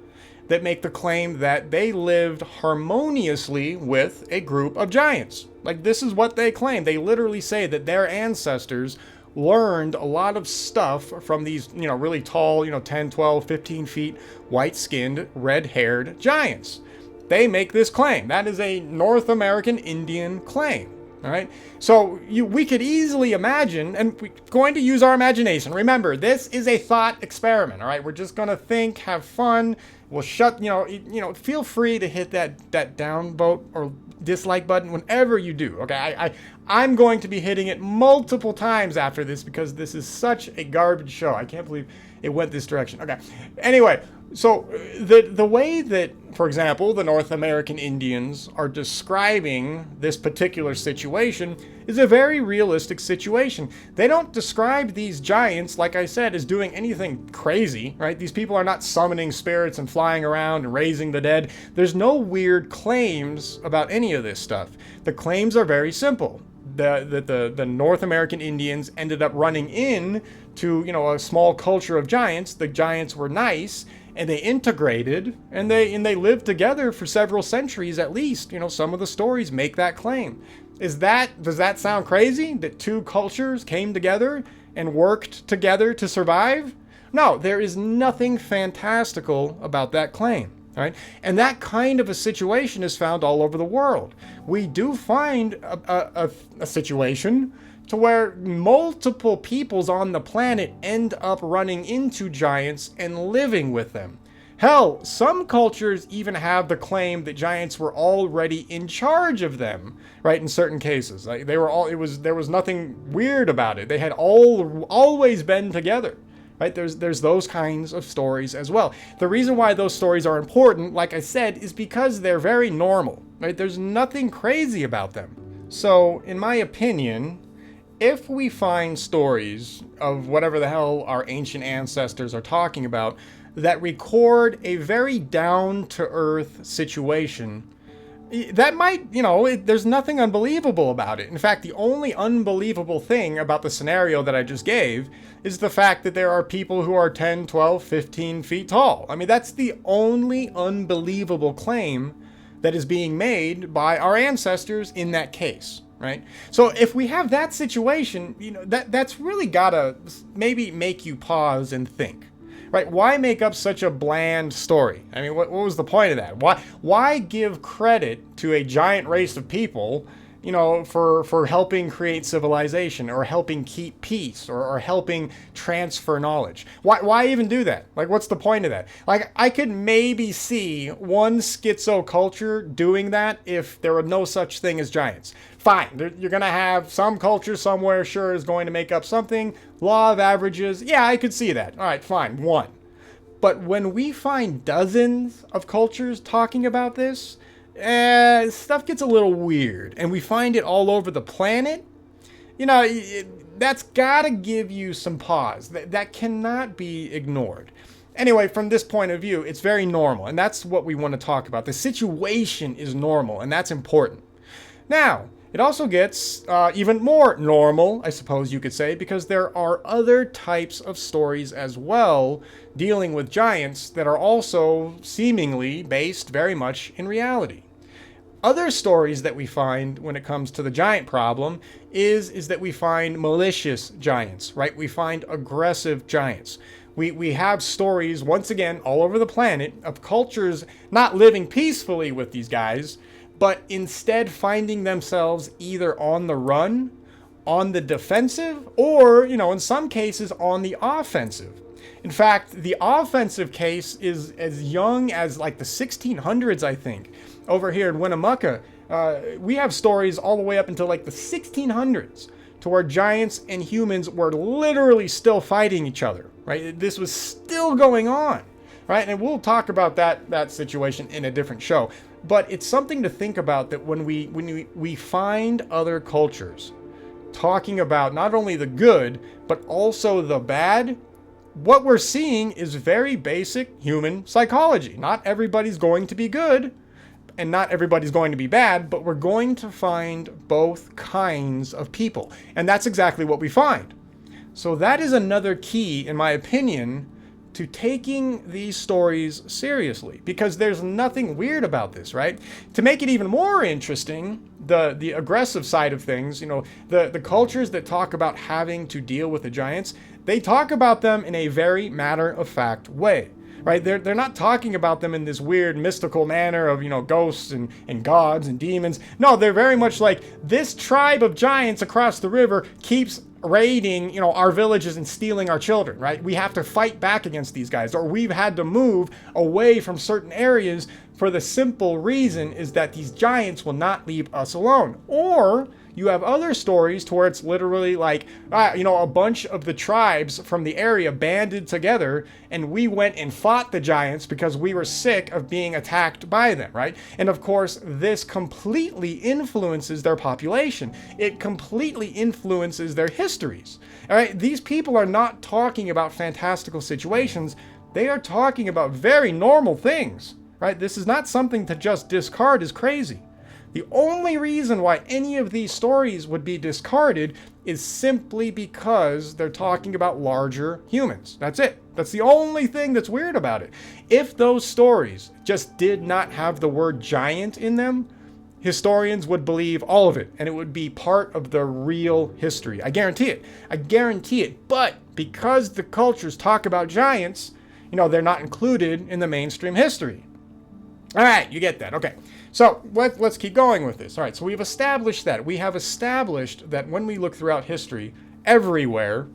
that make the claim that they lived harmoniously with a group of giants. Like, this is what they claim. They literally say that their ancestors learned a lot of stuff from these, really tall, 10, 12, 15 feet, white-skinned, red-haired giants. They make this claim. That is a North American Indian claim. All right. So we could easily imagine, and we're going to use our imagination. Remember, this is a thought experiment. All right. We're just going to think, have fun. We'll feel free to hit that down vote or dislike button whenever you do. Okay. I'm going to be hitting it multiple times after this because this is such a garbage show. I can't believe it went this direction. Okay. Anyway, so the way that, for example, the North American Indians are describing this particular situation is a very realistic situation. They don't describe these giants, like I said, as doing anything crazy, right? These people are not summoning spirits and flying around and raising the dead. There's no weird claims about any of this stuff. The claims are very simple. The North American Indians ended up running in to, a small culture of giants. The giants were nice, and they integrated, and they lived together for several centuries at least. Some of the stories make that claim. Does that sound crazy? That two cultures came together and worked together to survive? No, there is nothing fantastical about that claim. All right? And that kind of a situation is found all over the world. We do find a situation to where multiple peoples on the planet end up running into giants and living with them. Hell, some cultures even have the claim that giants were already in charge of them, right? In certain cases, like there was nothing weird about it. They had always been together. Right? There's those kinds of stories as well. The reason why those stories are important, like I said, is because they're very normal. Right? There's nothing crazy about them. So, in my opinion, if we find stories of whatever the hell our ancient ancestors are talking about that record a very down-to-earth situation, that might, there's nothing unbelievable about it. In fact, the only unbelievable thing about the scenario that I just gave is the fact that there are people who are 10, 12, 15 feet tall. I mean, that's the only unbelievable claim that is being made by our ancestors in that case, right? So if we have that situation, that's really gotta maybe make you pause and think. Right? Why make up such a bland story? I mean, what was the point of that? Why give credit to a giant race of people, for helping create civilization or helping keep peace or helping transfer knowledge? Why even do that? Like, what's the point of that? Like, I could maybe see one schizo culture doing that if there were no such thing as giants. Fine, you're going to have some culture somewhere, sure, is going to make up something. Law of averages, yeah, I could see that. All right, fine, one. But when we find dozens of cultures talking about this, stuff gets a little weird. And we find it all over the planet. That's got to give you some pause. That cannot be ignored. Anyway, from this point of view, it's very normal. And that's what we want to talk about. The situation is normal, and that's important. Now, it also gets even more normal, I suppose you could say, because there are other types of stories as well dealing with giants that are also seemingly based very much in reality. Other stories that we find when it comes to the giant problem is that we find malicious giants, right? We find aggressive giants. We have stories, once again, all over the planet of cultures not living peacefully with these guys, but instead finding themselves either on the run, on the defensive, or, in some cases on the offensive. In fact, the offensive case is as young as like the 1600s, I think. Over here in Winnemucca, we have stories all the way up until like the 1600s to where giants and humans were literally still fighting each other, right? This was still going on, right? And we'll talk about that situation in a different show. But it's something to think about that when we find other cultures talking about not only the good, but also the bad, what we're seeing is very basic human psychology. Not everybody's going to be good, and not everybody's going to be bad, but we're going to find both kinds of people. And that's exactly what we find. So that is another key, in my opinion, to taking these stories seriously, because there's nothing weird about this, right? To make it even more interesting, the aggressive side of things, the cultures that talk about having to deal with the giants, they talk about them in a very matter-of-fact way, right? They're not talking about them in this weird mystical manner of, ghosts and gods and demons. No, they're very much like, this tribe of giants across the river keeps raiding, our villages and stealing our children, right? We have to fight back against these guys, or we've had to move away from certain areas for the simple reason is that these giants will not leave us alone. Or you have other stories to where it's literally like, a bunch of the tribes from the area banded together and we went and fought the giants because we were sick of being attacked by them, right? And of course, this completely influences their population. It completely influences their histories, all right? These people are not talking about fantastical situations. They are talking about very normal things, right? This is not something to just discard as crazy. The only reason why any of these stories would be discarded is simply because they're talking about larger humans. That's it. That's the only thing that's weird about it. If those stories just did not have the word giant in them, historians would believe all of it, and it would be part of the real history. I guarantee it. I guarantee it. But because the cultures talk about giants, they're not included in the mainstream history. All right, you get that. Okay. So let's keep going with this. All right, so we've established that. We have established that when we look throughout history, everywhere,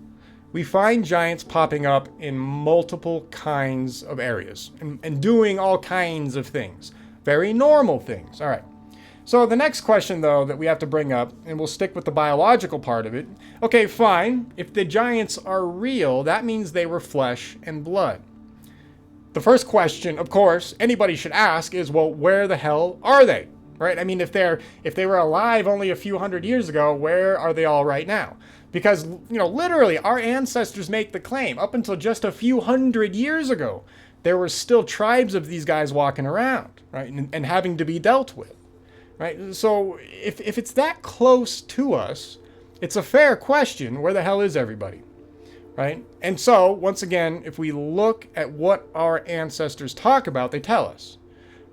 we find giants popping up in multiple kinds of areas and doing all kinds of things. Very normal things. All right. So the next question, though, that we have to bring up, and we'll stick with the biological part of it. Okay, fine. If the giants are real, that means they were flesh and blood. The first question, of course, anybody should ask is, well, where the hell are they? Right? I mean, if they were alive only a few hundred years ago, where are they all right now? Because, literally, our ancestors make the claim, up until just a few hundred years ago, there were still tribes of these guys walking around, right? And having to be dealt with, right? So if it's that close to us, it's a fair question, where the hell is everybody? Right? And so, once again, if we look at what our ancestors talk about, they tell us.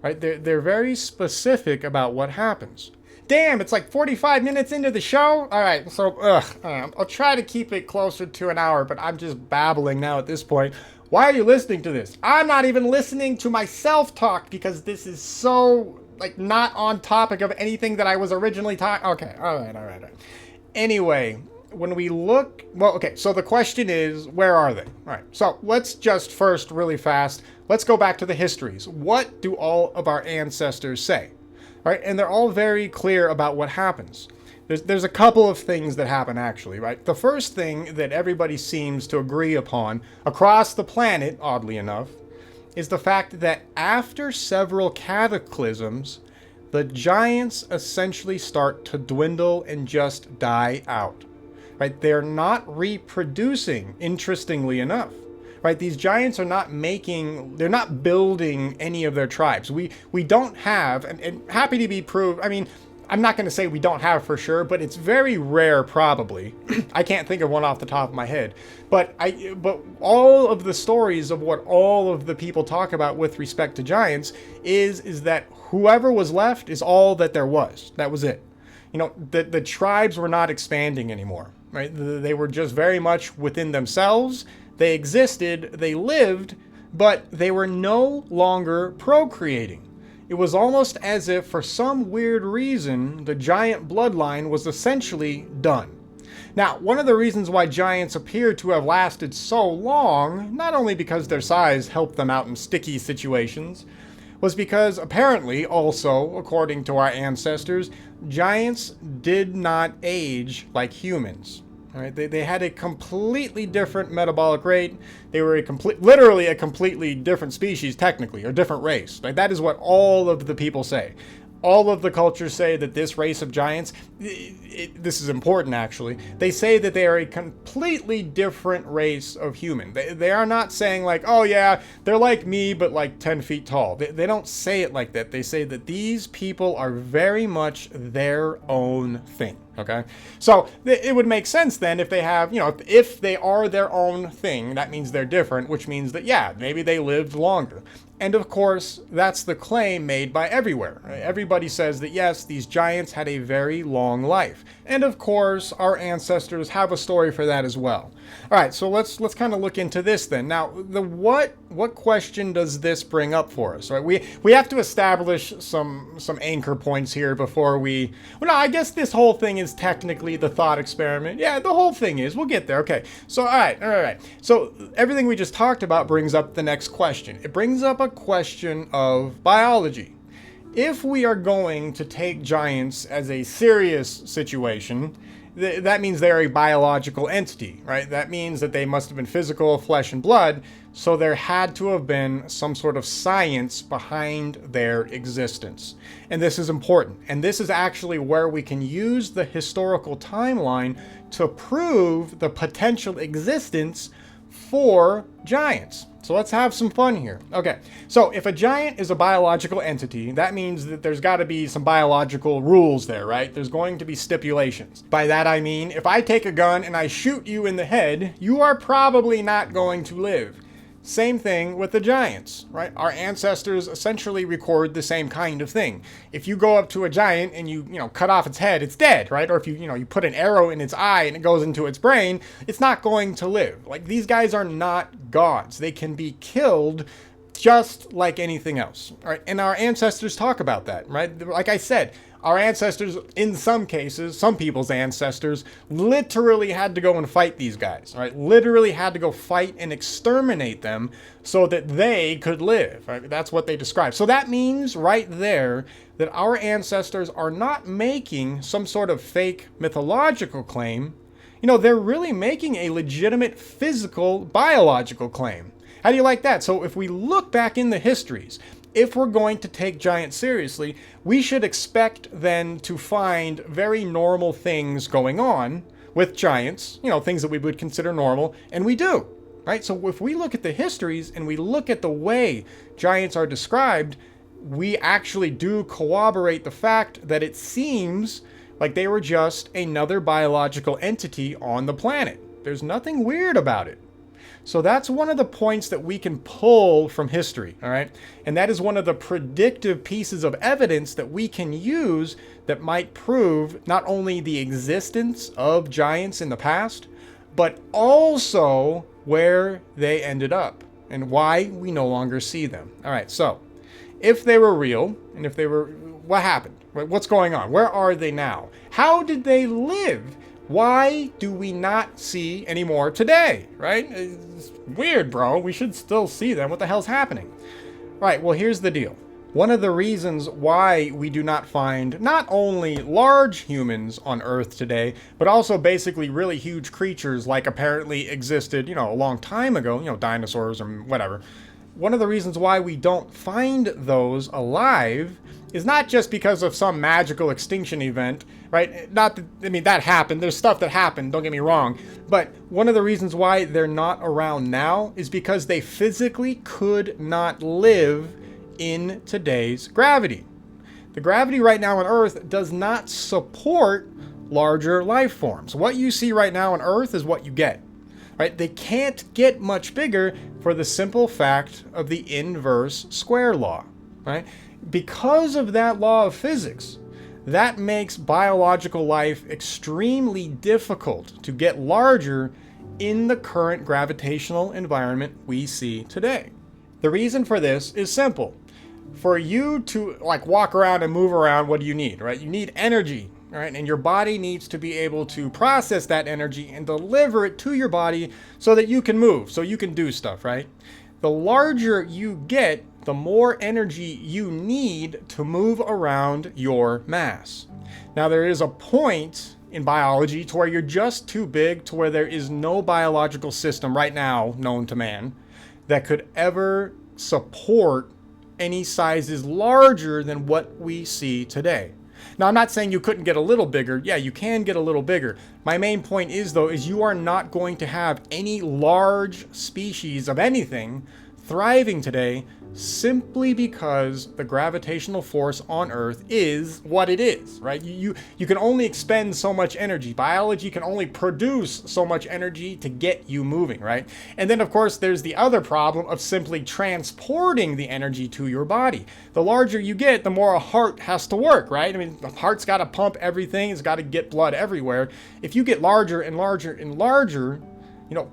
Right? They're very specific about what happens. Damn, it's like 45 minutes into the show? Alright, so, I'll try to keep it closer to an hour, but I'm just babbling now at this point. Why are you listening to this? I'm not even listening to myself talk because this is so, not on topic of anything that I was originally talking. Okay, alright. Anyway, when we look, so the question is, where are they? All right, so let's just first, really fast, let's go back to the histories. What do all of our ancestors say? All right, and they're all very clear about what happens. There's a couple of things that happen, actually, right? The first thing that everybody seems to agree upon across the planet, oddly enough, is the fact that after several cataclysms, the giants essentially start to dwindle and just die out. Right? They're not reproducing, interestingly enough. Right? These giants are not they're not building any of their tribes. We don't have, and happy to be proved, I mean, I'm not going to say we don't have for sure, but it's very rare probably. I can't think of one off the top of my head. But all of the stories of what all of the people talk about with respect to giants is that whoever was left is all that there was. That was it. The tribes were not expanding anymore. Right? They were just very much within themselves. They existed, they lived, but they were no longer procreating. It was almost as if, for some weird reason, the giant bloodline was essentially done. Now, one of the reasons why giants appear to have lasted so long, not only because their size helped them out in sticky situations, was because apparently also, according to our ancestors, giants did not age like humans. Right? They had a completely different metabolic rate. They were literally a completely different species, technically, or different race. Right? That is what all of the people say. All of the cultures say that this race of giants, this is important actually, they say that they are a completely different race of human. They are not saying like, oh yeah, they're like me, but like 10 feet tall. They don't say it like that. They say that these people are very much their own thing. Okay, so it would make sense then if they have, if they are their own thing, that means they're different, which means that, yeah, maybe they lived longer. And of course, that's the claim made by everywhere. Everybody says that yes, these giants had a very long life. And of course, our ancestors have a story for that as well. All right, so let's kind of look into this then. Now, what question does this bring up for us? Right? We have to establish some anchor points here before we. Well, no, I guess this whole thing is technically the thought experiment. Yeah, the whole thing is. We'll get there. Okay. So all right. So everything we just talked about brings up the next question. It brings up a question of biology. If we are going to take giants as a serious situation, that means they're a biological entity, right? That means that they must have been physical, flesh and blood, so there had to have been some sort of science behind their existence. And this is important. And this is actually where we can use the historical timeline to prove the potential existence for giants. So let's have some fun here. Okay, so if a giant is a biological entity, that means that there's got to be some biological rules there, right? There's going to be stipulations. By that I mean, if I take a gun and I shoot you in the head, you are probably not going to live. Same thing with the giants, right? Our ancestors essentially record the same kind of thing. If you go up to a giant and you cut off its head, it's dead, right? Or if you put an arrow in its eye and it goes into its brain, it's not going to live. Like, these guys are not gods. They can be killed just like anything else, right? And our ancestors talk about that, right? Like I said, our ancestors, in some cases, some people's ancestors, literally had to go and fight these guys, right? Literally had to go fight and exterminate them so that they could live, right? That's what they describe. So that means right there that our ancestors are not making some sort of fake mythological claim. They're really making a legitimate physical, biological claim. How do you like that? So if we look back in the histories, if we're going to take giants seriously, we should expect then to find very normal things going on with giants, things that we would consider normal, and we do, right? So if we look at the histories and we look at the way giants are described, we actually do corroborate the fact that it seems like they were just another biological entity on the planet. There's nothing weird about it. So that's one of the points that we can pull from history, all right? And that is one of the predictive pieces of evidence that we can use that might prove not only the existence of giants in the past, but also where they ended up and why we no longer see them. All right, so if they were real, and if they were, what happened? What's going on? Where are they now? How did they live? Why do we not see any more today, right? It's weird, bro. We should still see them. What the hell's happening? Right, well, here's the deal. One of the reasons why we do not find not only large humans on Earth today, but also basically really huge creatures like apparently existed, a long time ago, dinosaurs or whatever. One of the reasons why we don't find those alive is not just because of some magical extinction event, right? That happened. There's stuff that happened, don't get me wrong. But one of the reasons why they're not around now is because they physically could not live in today's gravity. The gravity right now on Earth does not support larger life forms. What you see right now on Earth is what you get. Right? They can't get much bigger for the simple fact of the inverse square law, right? Because of that law of physics, that makes biological life extremely difficult to get larger in the current gravitational environment we see today. The reason for this is simple. For you to walk around and move around, what do you need, right? You need energy. Right? And your body needs to be able to process that energy and deliver it to your body so that you can move, so you can do stuff, right? The larger you get, the more energy you need to move around your mass. Now, there is a point in biology to where you're just too big to where there is no biological system right now known to man that could ever support any sizes larger than what we see today. Now, I'm not saying you couldn't get a little bigger. Yeah, you can get a little bigger. My main point is, though, is you are not going to have any large species of anything thriving today simply because the gravitational force on Earth is what it is, right? You can only expend so much energy. Biology can only produce so much energy to get you moving, right? And then, of course, there's the other problem of simply transporting the energy to your body. The larger you get, the more a heart has to work, right? I mean, the heart's got to pump everything. It's got to get blood everywhere. If you get larger and larger and larger,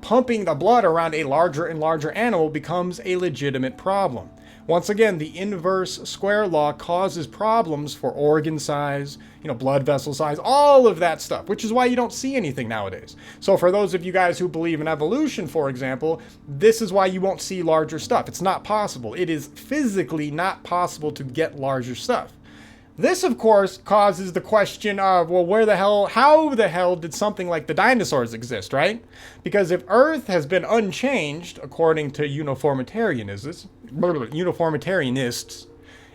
pumping the blood around a larger and larger animal becomes a legitimate problem. Once again, the inverse square law causes problems for organ size, blood vessel size, all of that stuff, which is why you don't see anything nowadays. So for those of you guys who believe in evolution, for example, this is why you won't see larger stuff. It's not possible. It is physically not possible to get larger stuff. This, of course, causes the question of, well, how the hell did something like the dinosaurs exist, right? Because if Earth has been unchanged, according to uniformitarianists,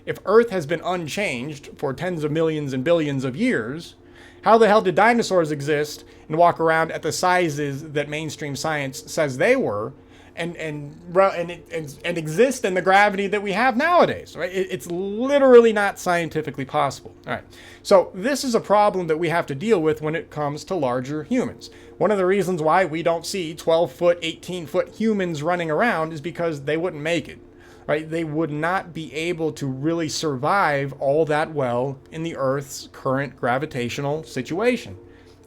if Earth has been unchanged for tens of millions and billions of years, how the hell did dinosaurs exist and walk around at the sizes that mainstream science says they were? And exist in the gravity that we have nowadays, right? It's literally not scientifically possible. All right. So this is a problem that we have to deal with when it comes to larger humans. One of the reasons why we don't see 12-foot, 18-foot humans running around is because they wouldn't make it, right? They would not be able to really survive all that well in the Earth's current gravitational situation.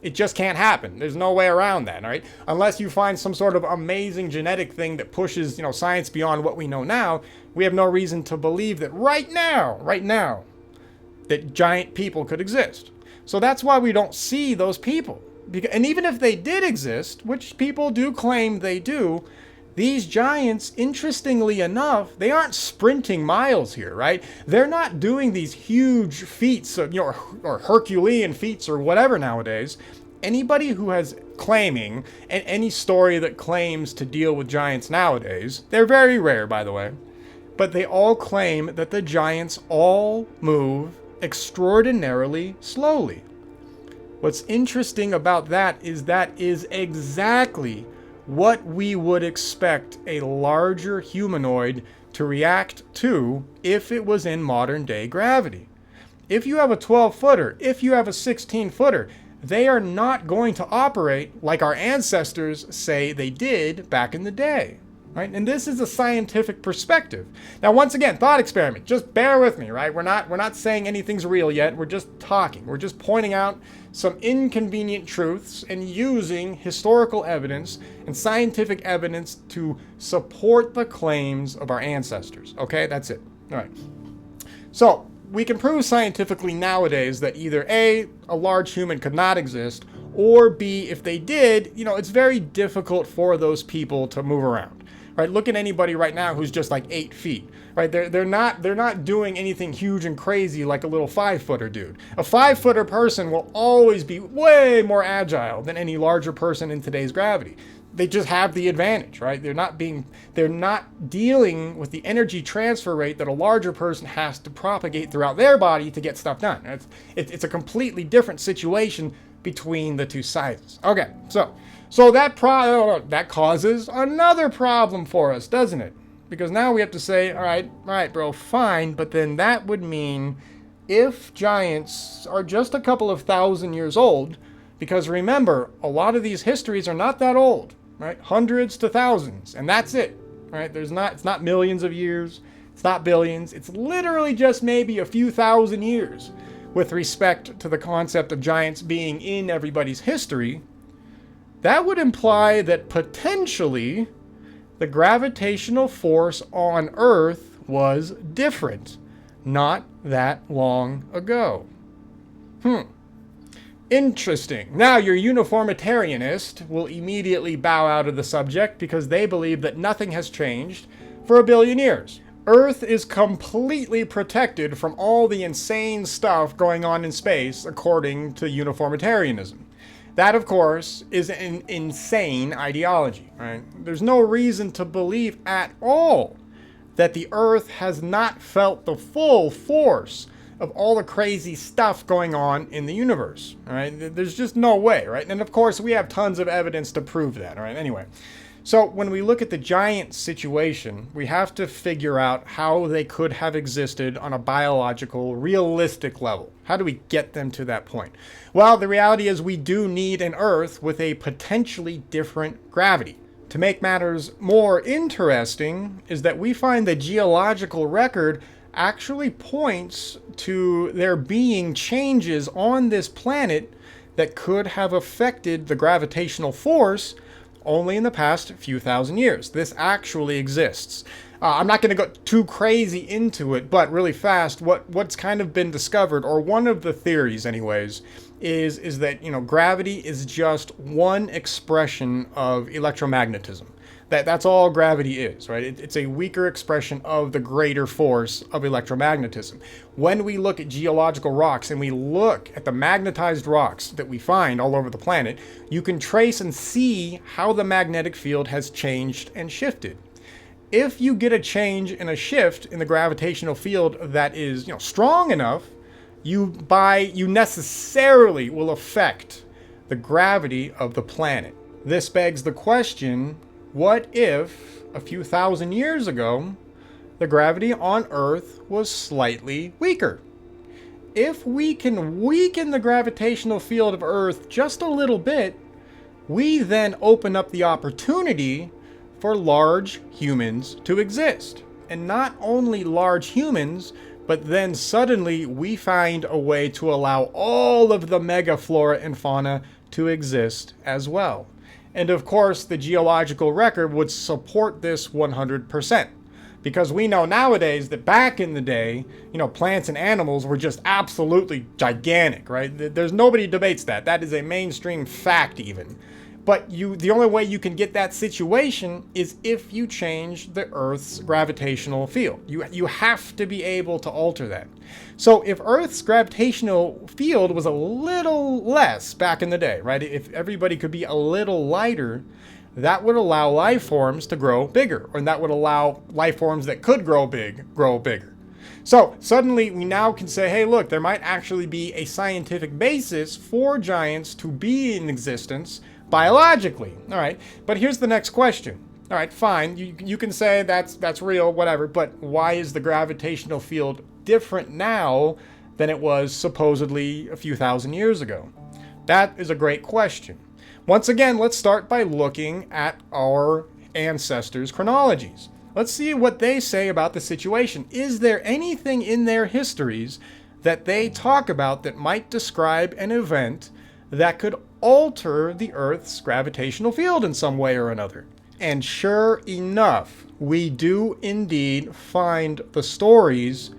It just can't happen. There's no way around that, all right? Unless you find some sort of amazing genetic thing that pushes, science beyond what we know now, we have no reason to believe that right now, that giant people could exist. So that's why we don't see those people. And even if they did exist, which people do claim they do, these giants, interestingly enough, they aren't sprinting miles here, right? They're not doing these huge feats, or Herculean feats or whatever nowadays. Anybody who has claiming, and any story that claims to deal with giants nowadays, they're very rare, by the way, but they all claim that the giants all move extraordinarily slowly. What's interesting about that is exactly what we would expect a larger humanoid to react to if it was in modern day gravity. If you have a 12-footer, if you have a 16-footer, they are not going to operate like our ancestors say they did back in the day, right? And this is a scientific perspective. Now, once again, thought experiment. Just bear with me, right? We're not saying anything's real yet. We're just talking. We're just pointing out some inconvenient truths and using historical evidence and scientific evidence to support the claims of our ancestors. Okay, that's it. All right. So we can prove scientifically nowadays that either A, a large human could not exist, or B, if they did, it's very difficult for those people to move around. Right? Look at anybody right now who's just like 8 feet. Right? They're not doing anything huge and crazy like a little 5-footer dude. A 5-footer person will always be way more agile than any larger person in today's gravity. They just have the advantage, right? They're not dealing with the energy transfer rate that a larger person has to propagate throughout their body to get stuff done. It's a completely different situation between the two sizes. Okay, so that causes another problem for us, doesn't it? Because now we have to say, all right, bro, fine, but then that would mean if giants are just a couple of thousand years old, because remember, a lot of these histories are not that old, right? Hundreds to thousands, and that's it, right? It's not millions of years, it's not billions, it's literally just maybe a few thousand years with respect to the concept of giants being in everybody's history. That would imply that potentially the gravitational force on Earth was different not that long ago. Interesting. Now your uniformitarianist will immediately bow out of the subject because they believe that nothing has changed for 1 billion years. Earth is completely protected from all the insane stuff going on in space according to uniformitarianism. That, of course, is an insane ideology, right? There's no reason to believe at all that the Earth has not felt the full force of all the crazy stuff going on in the universe. All right, there's just no way, right? And of course, we have tons of evidence to prove that. All right, anyway. So when we look at the giant situation, we have to figure out how they could have existed on a biological, realistic level. How do we get them to that point? Well, the reality is we do need an Earth with a potentially different gravity. To make matters more interesting is that we find the geological record actually points to there being changes on this planet that could have affected the gravitational force only in the past few thousand years. This actually exists. I'm not going to go too crazy into it, but really fast, what's kind of been discovered, or one of the theories anyways, is that, gravity is just one expression of electromagnetism. That's all gravity is, right? It's a weaker expression of the greater force of electromagnetism. When we look at geological rocks and we look at the magnetized rocks that we find all over the planet, you can trace and see how the magnetic field has changed and shifted. If you get a change and a shift in the gravitational field that is, strong enough, you necessarily will affect the gravity of the planet. This begs the question, what if a few thousand years ago the gravity on Earth was slightly weaker? If we can weaken the gravitational field of Earth just a little bit, we then open up the opportunity for large humans to exist. And not only large humans, but then suddenly we find a way to allow all of the megaflora and fauna to exist as well. And of course, the geological record would support this 100%. Because we know nowadays that back in the day, plants and animals were just absolutely gigantic, right? There's nobody debates that. That is a mainstream fact even. But the only way you can get that situation is if you change the Earth's gravitational field. You have to be able to alter that. So if Earth's gravitational field was a little less back in the day, right? If everybody could be a little lighter, that would allow life forms to grow bigger, or that would allow life forms that could grow bigger. So suddenly we now can say, hey, look, there might actually be a scientific basis for giants to be in existence biologically. All right, but here's the next question. All right, fine, you can say that's real, whatever, but why is the gravitational field different now than it was supposedly a few thousand years ago? That is a great question. Once again, let's start by looking at our ancestors' chronologies. Let's see what they say about the situation. Is there anything in their histories that they talk about that might describe an event that could alter the Earth's gravitational field in some way or another? And sure enough, we do indeed find the stories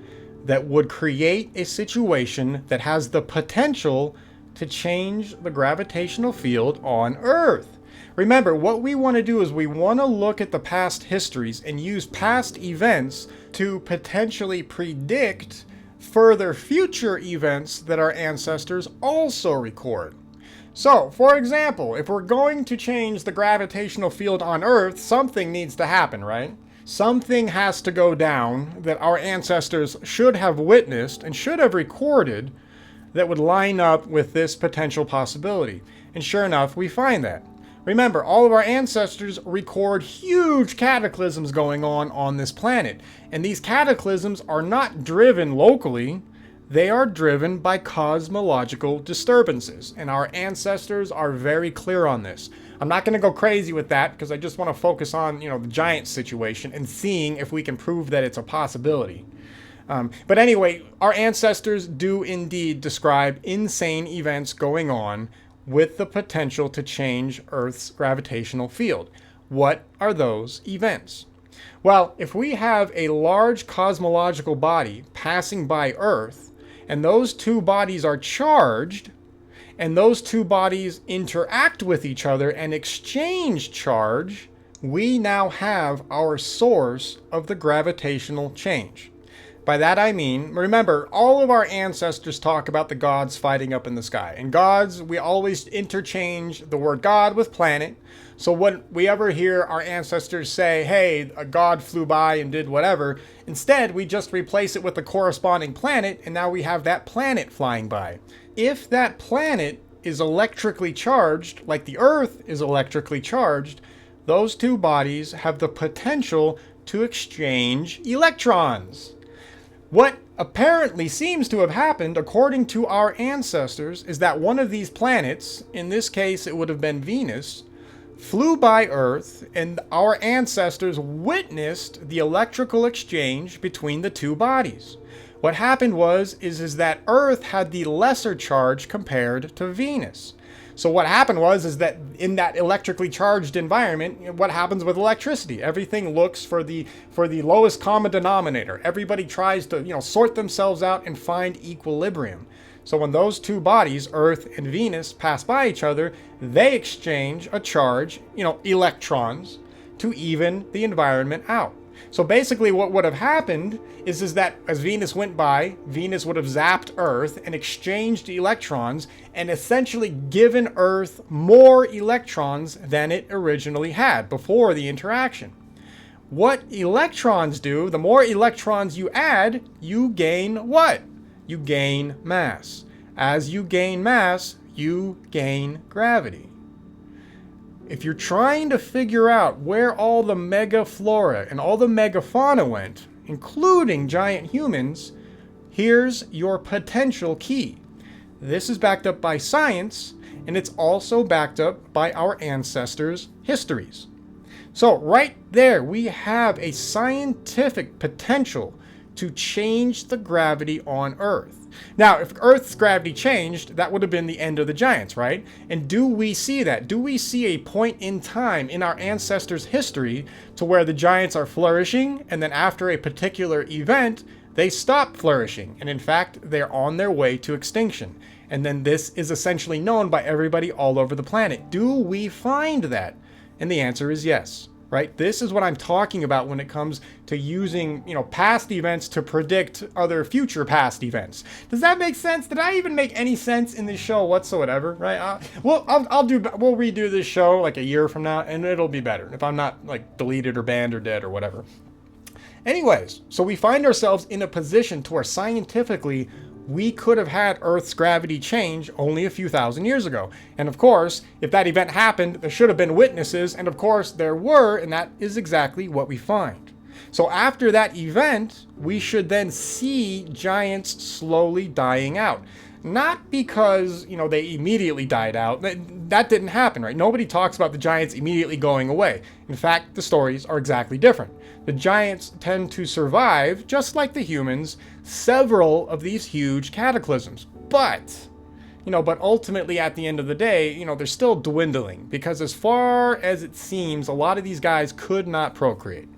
that would create a situation that has the potential to change the gravitational field on Earth. Remember, what we want to do is we want to look at the past histories and use past events to potentially predict further future events that our ancestors also record. So, for example, if we're going to change the gravitational field on Earth, something needs to happen, right? Something has to go down that our ancestors should have witnessed and should have recorded that would line up with this potential possibility. And sure enough, we find that. Remember, all of our ancestors record huge cataclysms going on this planet. And these cataclysms are not driven locally. They are driven by cosmological disturbances, and our ancestors are very clear on this. I'm not going to go crazy with that because I just want to focus on, the giant situation and seeing if we can prove that it's a possibility. But anyway, our ancestors do indeed describe insane events going on with the potential to change Earth's gravitational field. What are those events? Well, if we have a large cosmological body passing by Earth, and those two bodies are charged, and those two bodies interact with each other and exchange charge, we now have our source of the gravitational change. By that I mean, remember, all of our ancestors talk about the gods fighting up in the sky. And gods, we always interchange the word God with planet. So when we ever hear our ancestors say, hey, a god flew by and did whatever, instead we just replace it with the corresponding planet, and now we have that planet flying by. If that planet is electrically charged, like the Earth is electrically charged, those two bodies have the potential to exchange electrons. What apparently seems to have happened, according to our ancestors, is that one of these planets, in this case it would have been Venus, flew by Earth, and our ancestors witnessed the electrical exchange between the two bodies. What happened is that Earth had the lesser charge compared to Venus. So what happened is that in that electrically charged environment, what happens with electricity? Everything looks for the lowest common denominator. Everybody tries to, sort themselves out and find equilibrium. So when those two bodies, Earth and Venus, pass by each other, they exchange a charge, electrons, to even the environment out. So basically what would have happened is that as Venus went by, Venus would have zapped Earth and exchanged electrons and essentially given Earth more electrons than it originally had before the interaction. What electrons do, the more electrons you add, you gain what? You gain mass. As you gain mass, you gain gravity. If you're trying to figure out where all the megaflora and all the megafauna went, including giant humans, here's your potential key. This is backed up by science, and it's also backed up by our ancestors' histories. So right there, we have a scientific potential to change the gravity on Earth. Now, if Earth's gravity changed, that would have been the end of the giants, right? And do we see that? Do we see a point in time in our ancestors' history to where the giants are flourishing, and then after a particular event, they stop flourishing, and in fact, they're on their way to extinction? And then this is essentially known by everybody all over the planet. Do we find that? And the answer is yes. Right? This is what I'm talking about when it comes to using, past events to predict other future past events. Does that make sense? Did I even make any sense in this show whatsoever? Right? We'll redo this show like a year from now, and it'll be better if I'm not like deleted or banned or dead or whatever. Anyways, so we find ourselves in a position to where scientifically we could have had Earth's gravity change only a few thousand years ago. And of course, if that event happened, there should have been witnesses, and of course there were, and that is exactly what we find. So after that event, we should then see giants slowly dying out. Not because, they immediately died out. That didn't happen, right? Nobody talks about the giants immediately going away. In fact, the stories are exactly different. The giants tend to survive, just like the humans, several of these huge cataclysms. But ultimately at the end of the day, they're still dwindling, because as far as it seems, a lot of these guys could not procreate.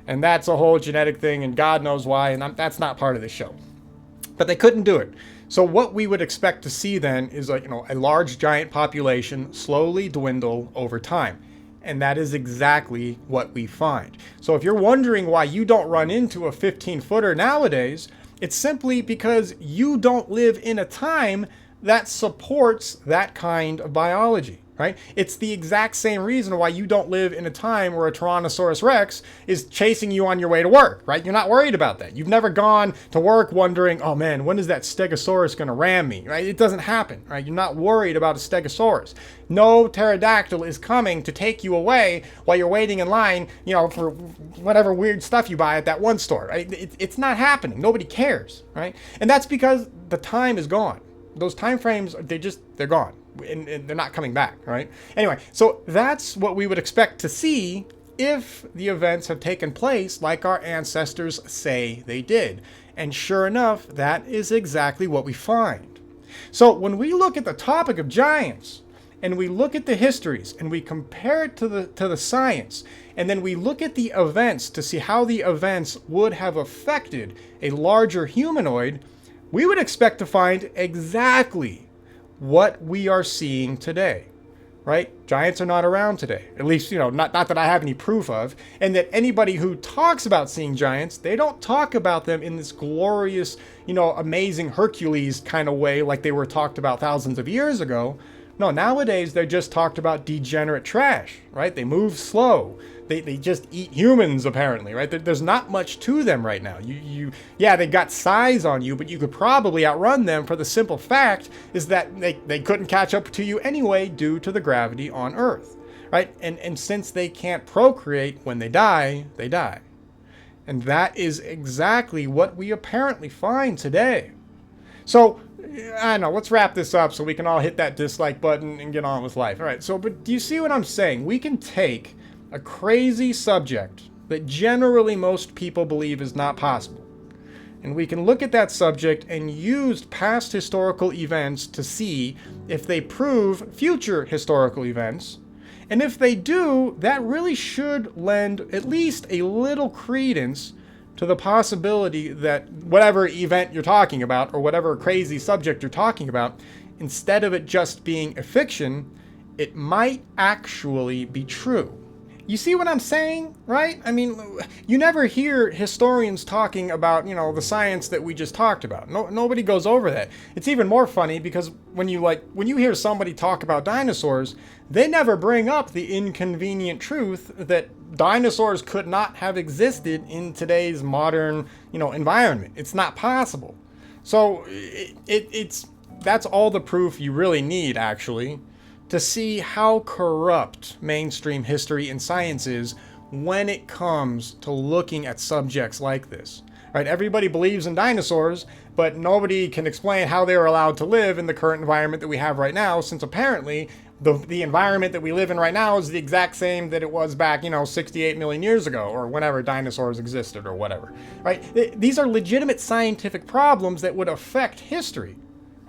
And that's a whole genetic thing, and God knows why, and that's not part of the show. But they couldn't do it. So what we would expect to see then is a large giant population slowly dwindle over time. And that is exactly what we find. So if you're wondering why you don't run into a 15-footer nowadays, it's simply because you don't live in a time that supports that kind of biology, right? It's the exact same reason why you don't live in a time where a Tyrannosaurus Rex is chasing you on your way to work, right? You're not worried about that. You've never gone to work wondering, oh man, when is that Stegosaurus going to ram me, right? It doesn't happen, right? You're not worried about a Stegosaurus. No pterodactyl is coming to take you away while you're waiting in line, for whatever weird stuff you buy at that one store, right? It's not happening. Nobody cares, right? And that's because the time is gone. Those time frames, they're gone. And they're not coming back, right? Anyway, so that's what we would expect to see if the events have taken place like our ancestors say they did. And sure enough, that is exactly what we find. So when we look at the topic of giants, and we look at the histories, and we compare it to the science, and then we look at the events to see how the events would have affected a larger humanoid, we would expect to find exactly what we are seeing today, right? Giants are not around today. At least, not that I have any proof of. And that anybody who talks about seeing giants, they don't talk about them in this glorious, amazing Hercules kind of way like they were talked about thousands of years ago. No, nowadays they're just talked about degenerate trash, right? They move slow. They just eat humans, apparently, right? There's not much to them right now. Yeah, they got size on you, but you could probably outrun them for the simple fact is that they couldn't catch up to you anyway due to the gravity on Earth, right? And since they can't procreate when they die, they die. And that is exactly what we apparently find today. So, I don't know, let's wrap this up so we can all hit that dislike button and get on with life. All right, so, but do you see what I'm saying? We can take a crazy subject that generally most people believe is not possible, and we can look at that subject and use past historical events to see if they prove future historical events. And if they do, that really should lend at least a little credence to the possibility that whatever event you're talking about, or whatever crazy subject you're talking about, instead of it just being a fiction, it might actually be true. You see what I'm saying, right? I mean, you never hear historians talking about, the science that we just talked about. Nobody goes over that. It's even more funny because when you hear somebody talk about dinosaurs, they never bring up the inconvenient truth that dinosaurs could not have existed in today's modern, environment. It's not possible. So that's all the proof you really need, actually, to see how corrupt mainstream history and science is when it comes to looking at subjects like this. Right? Everybody believes in dinosaurs, but nobody can explain how they were allowed to live in the current environment that we have right now, since apparently the environment that we live in right now is the exact same that it was back, 68 million years ago, or whenever dinosaurs existed, or whatever. Right? These are legitimate scientific problems that would affect history.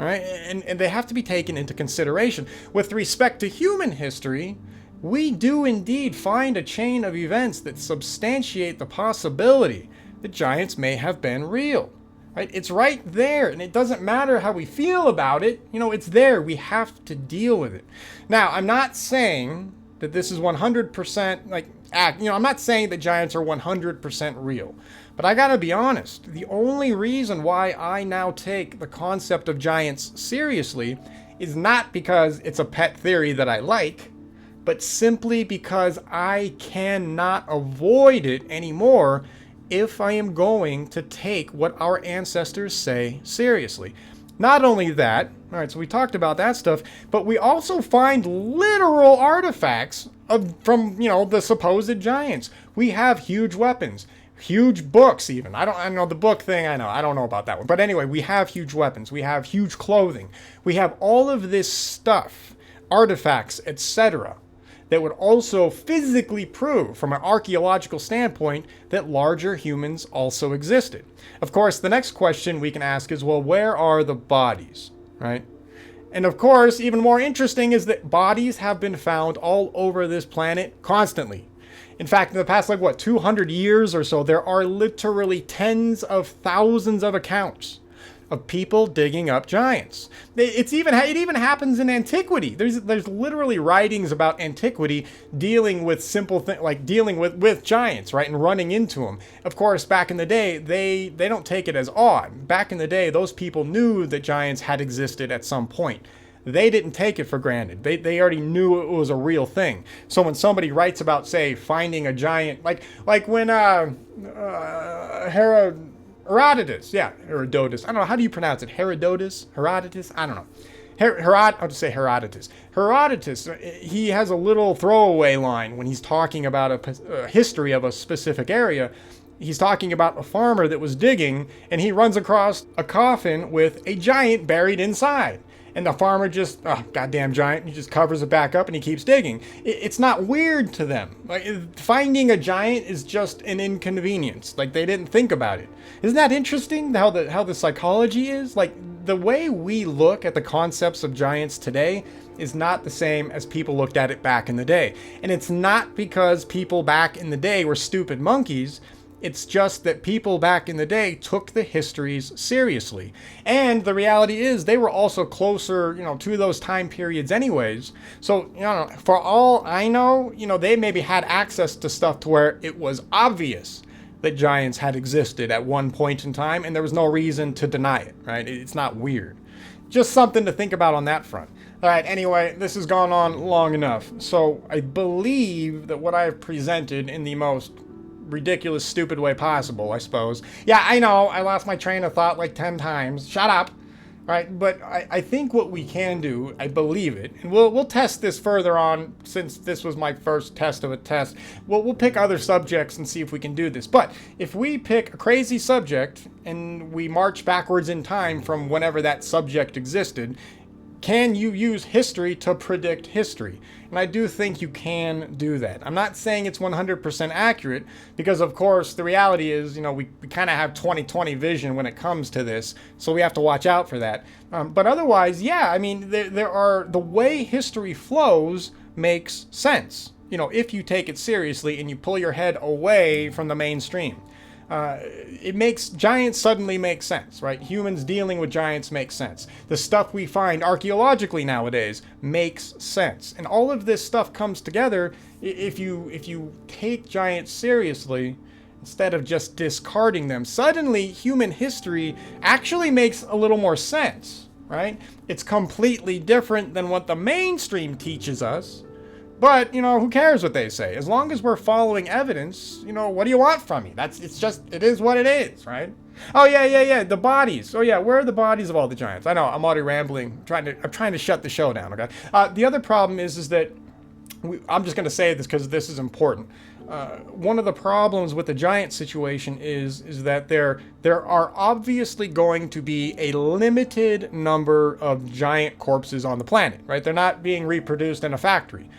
All right, and they have to be taken into consideration. With respect to human history, we do indeed find a chain of events that substantiate the possibility that giants may have been real. Right? It's right there, and it doesn't matter how we feel about it. It's there. We have to deal with it. Now, I'm not saying that this is 100% I'm not saying that giants are 100% real. But I gotta be honest, the only reason why I now take the concept of giants seriously is not because it's a pet theory that I like, but simply because I cannot avoid it anymore if I am going to take what our ancestors say seriously. Not only that, all right, so we talked about that stuff, but we also find literal artifacts from the supposed giants. We have huge weapons. Huge books, even. I know the book thing, I don't know about that one. But anyway, we have huge weapons. We have huge clothing. We have all of this stuff, artifacts, etc., that would also physically prove, from an archaeological standpoint, that larger humans also existed. Of course, the next question we can ask is, well, where are the bodies, right? And of course, even more interesting is that bodies have been found all over this planet constantly. In fact, in the past, 200 years or so, there are literally tens of thousands of accounts of people digging up giants. It even happens in antiquity. There's literally writings about antiquity dealing with simple things, like dealing with giants, right, and running into them. Of course, back in the day, they don't take it as odd. Back in the day, those people knew that giants had existed at some point. They didn't take it for granted. They already knew it was a real thing. So when somebody writes about, say, finding a giant, like when Herodotus, Herodotus. I don't know, how do you pronounce it? Herodotus? Herodotus? I don't know. I'll just say Herodotus. Herodotus, he has a little throwaway line when he's talking about a history of a specific area. He's talking about a farmer that was digging, and he runs across a coffin with a giant buried inside. And the farmer just, goddamn giant, he just covers it back up and he keeps digging. It's not weird to them. Finding a giant is just an inconvenience. They didn't think about it. Isn't that interesting how the psychology is? The way we look at the concepts of giants today is not the same as people looked at it back in the day. And it's not because people back in the day were stupid monkeys. It's just that people back in the day took the histories seriously. And the reality is they were also closer, to those time periods anyways. So, for all I know, they maybe had access to stuff to where it was obvious that giants had existed at one point in time, and there was no reason to deny it, right? It's not weird. Just something to think about on that front. All right, anyway, this has gone on long enough. So I believe that what I have presented in the most ridiculous, stupid way possible, I suppose. Yeah, I know, I lost my train of thought like 10 times. Shut up. Right, but I think what we can do, I believe it, and we'll test this further on since this was my first test of a test. We'll pick other subjects and see if we can do this. But if we pick a crazy subject and we march backwards in time from whenever that subject existed, can you use history to predict history? And I do think you can do that. I'm not saying it's 100% accurate because, of course, the reality is, we kind of have 20/20 vision when it comes to this, so we have to watch out for that. But otherwise, yeah, I mean, there are the way history flows makes sense. If you take it seriously and you pull your head away from the mainstream. Giants suddenly make sense, right? Humans dealing with giants makes sense. The stuff we find archaeologically nowadays makes sense. And all of this stuff comes together if you take giants seriously instead of just discarding them. Suddenly, human history actually makes a little more sense, right? It's completely different than what the mainstream teaches us. But, who cares what they say? As long as we're following evidence, what do you want from me? It is what it is, right? Oh, yeah, the bodies. Oh, yeah, where are the bodies of all the giants? I know, I'm already rambling. I'm trying to shut the show down, okay? The other problem is that, I'm just going to say this because this is important. One of the problems with the giant situation is that there are obviously going to be a limited number of giant corpses on the planet, right? They're not being reproduced in a factory.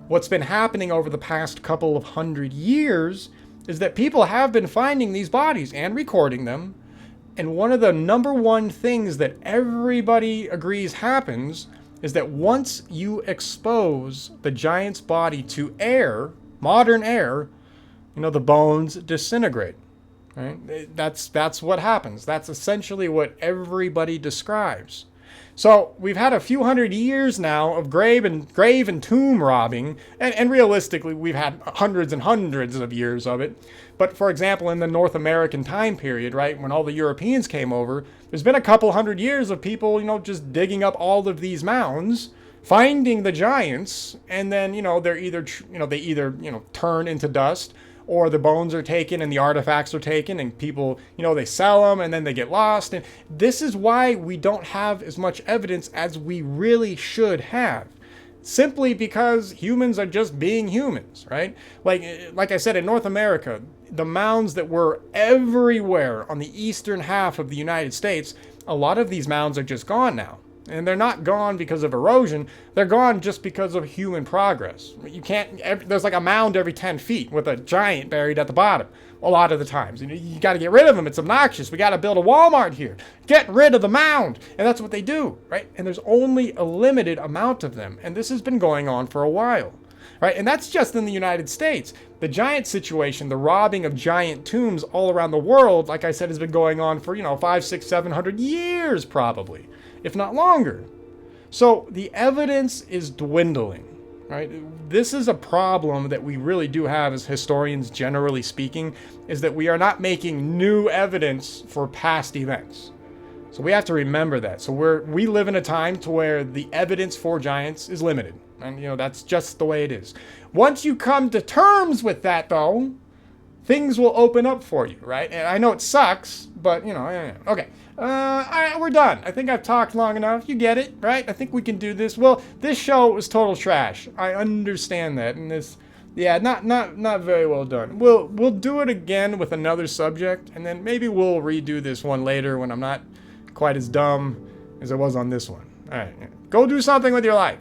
What's been happening over the past couple of 100 years is that people have been finding these bodies and recording them. And one of the number one things that everybody agrees happens is that once you expose the giant's body to air, modern air, the bones disintegrate. Right? That's what happens. That's essentially what everybody describes. So we've had a few hundred years now of grave and tomb robbing, and realistically we've had hundreds and hundreds of years of it. But for example, in the North American time period, right, when all the Europeans came over, there's been a couple hundred years of people, just digging up all of these mounds, finding the giants, and then, they either turn into dust, or the bones are taken and the artifacts are taken and people, they sell them and then they get lost. And this is why we don't have as much evidence as we really should have. Simply because humans are just being humans, right? Like I said, in North America, the mounds that were everywhere on the eastern half of the United States, a lot of these mounds are just gone now. And they're not gone because of erosion. They're gone just because of human progress. There's like a mound every 10 feet with a giant buried at the bottom a lot of the times. You got to get rid of them. It's obnoxious. We got to build a Walmart here. Get rid of the mound. And that's what they do, right? And there's only a limited amount of them. And this has been going on for a while, right? And that's just in the United States. The giant situation, the robbing of giant tombs all around the world, like I said, has been going on for, 500, 600, 700 years probably, if not longer. So the evidence is dwindling, right? This is a problem that we really do have as historians, generally speaking, is that we are not making new evidence for past events. So we have to remember that. So we live in a time to where the evidence for giants is limited. And, that's just the way it is. Once you come to terms with that, though, things will open up for you, right? And I know it sucks, but, okay. All right, we're done. I think I've talked long enough. You get it, right? I think we can do this. Well, this show was total trash. I understand that. And not very well done. We'll do it again with another subject, and then maybe we'll redo this one later when I'm not quite as dumb as I was on this one. All right, go do something with your life.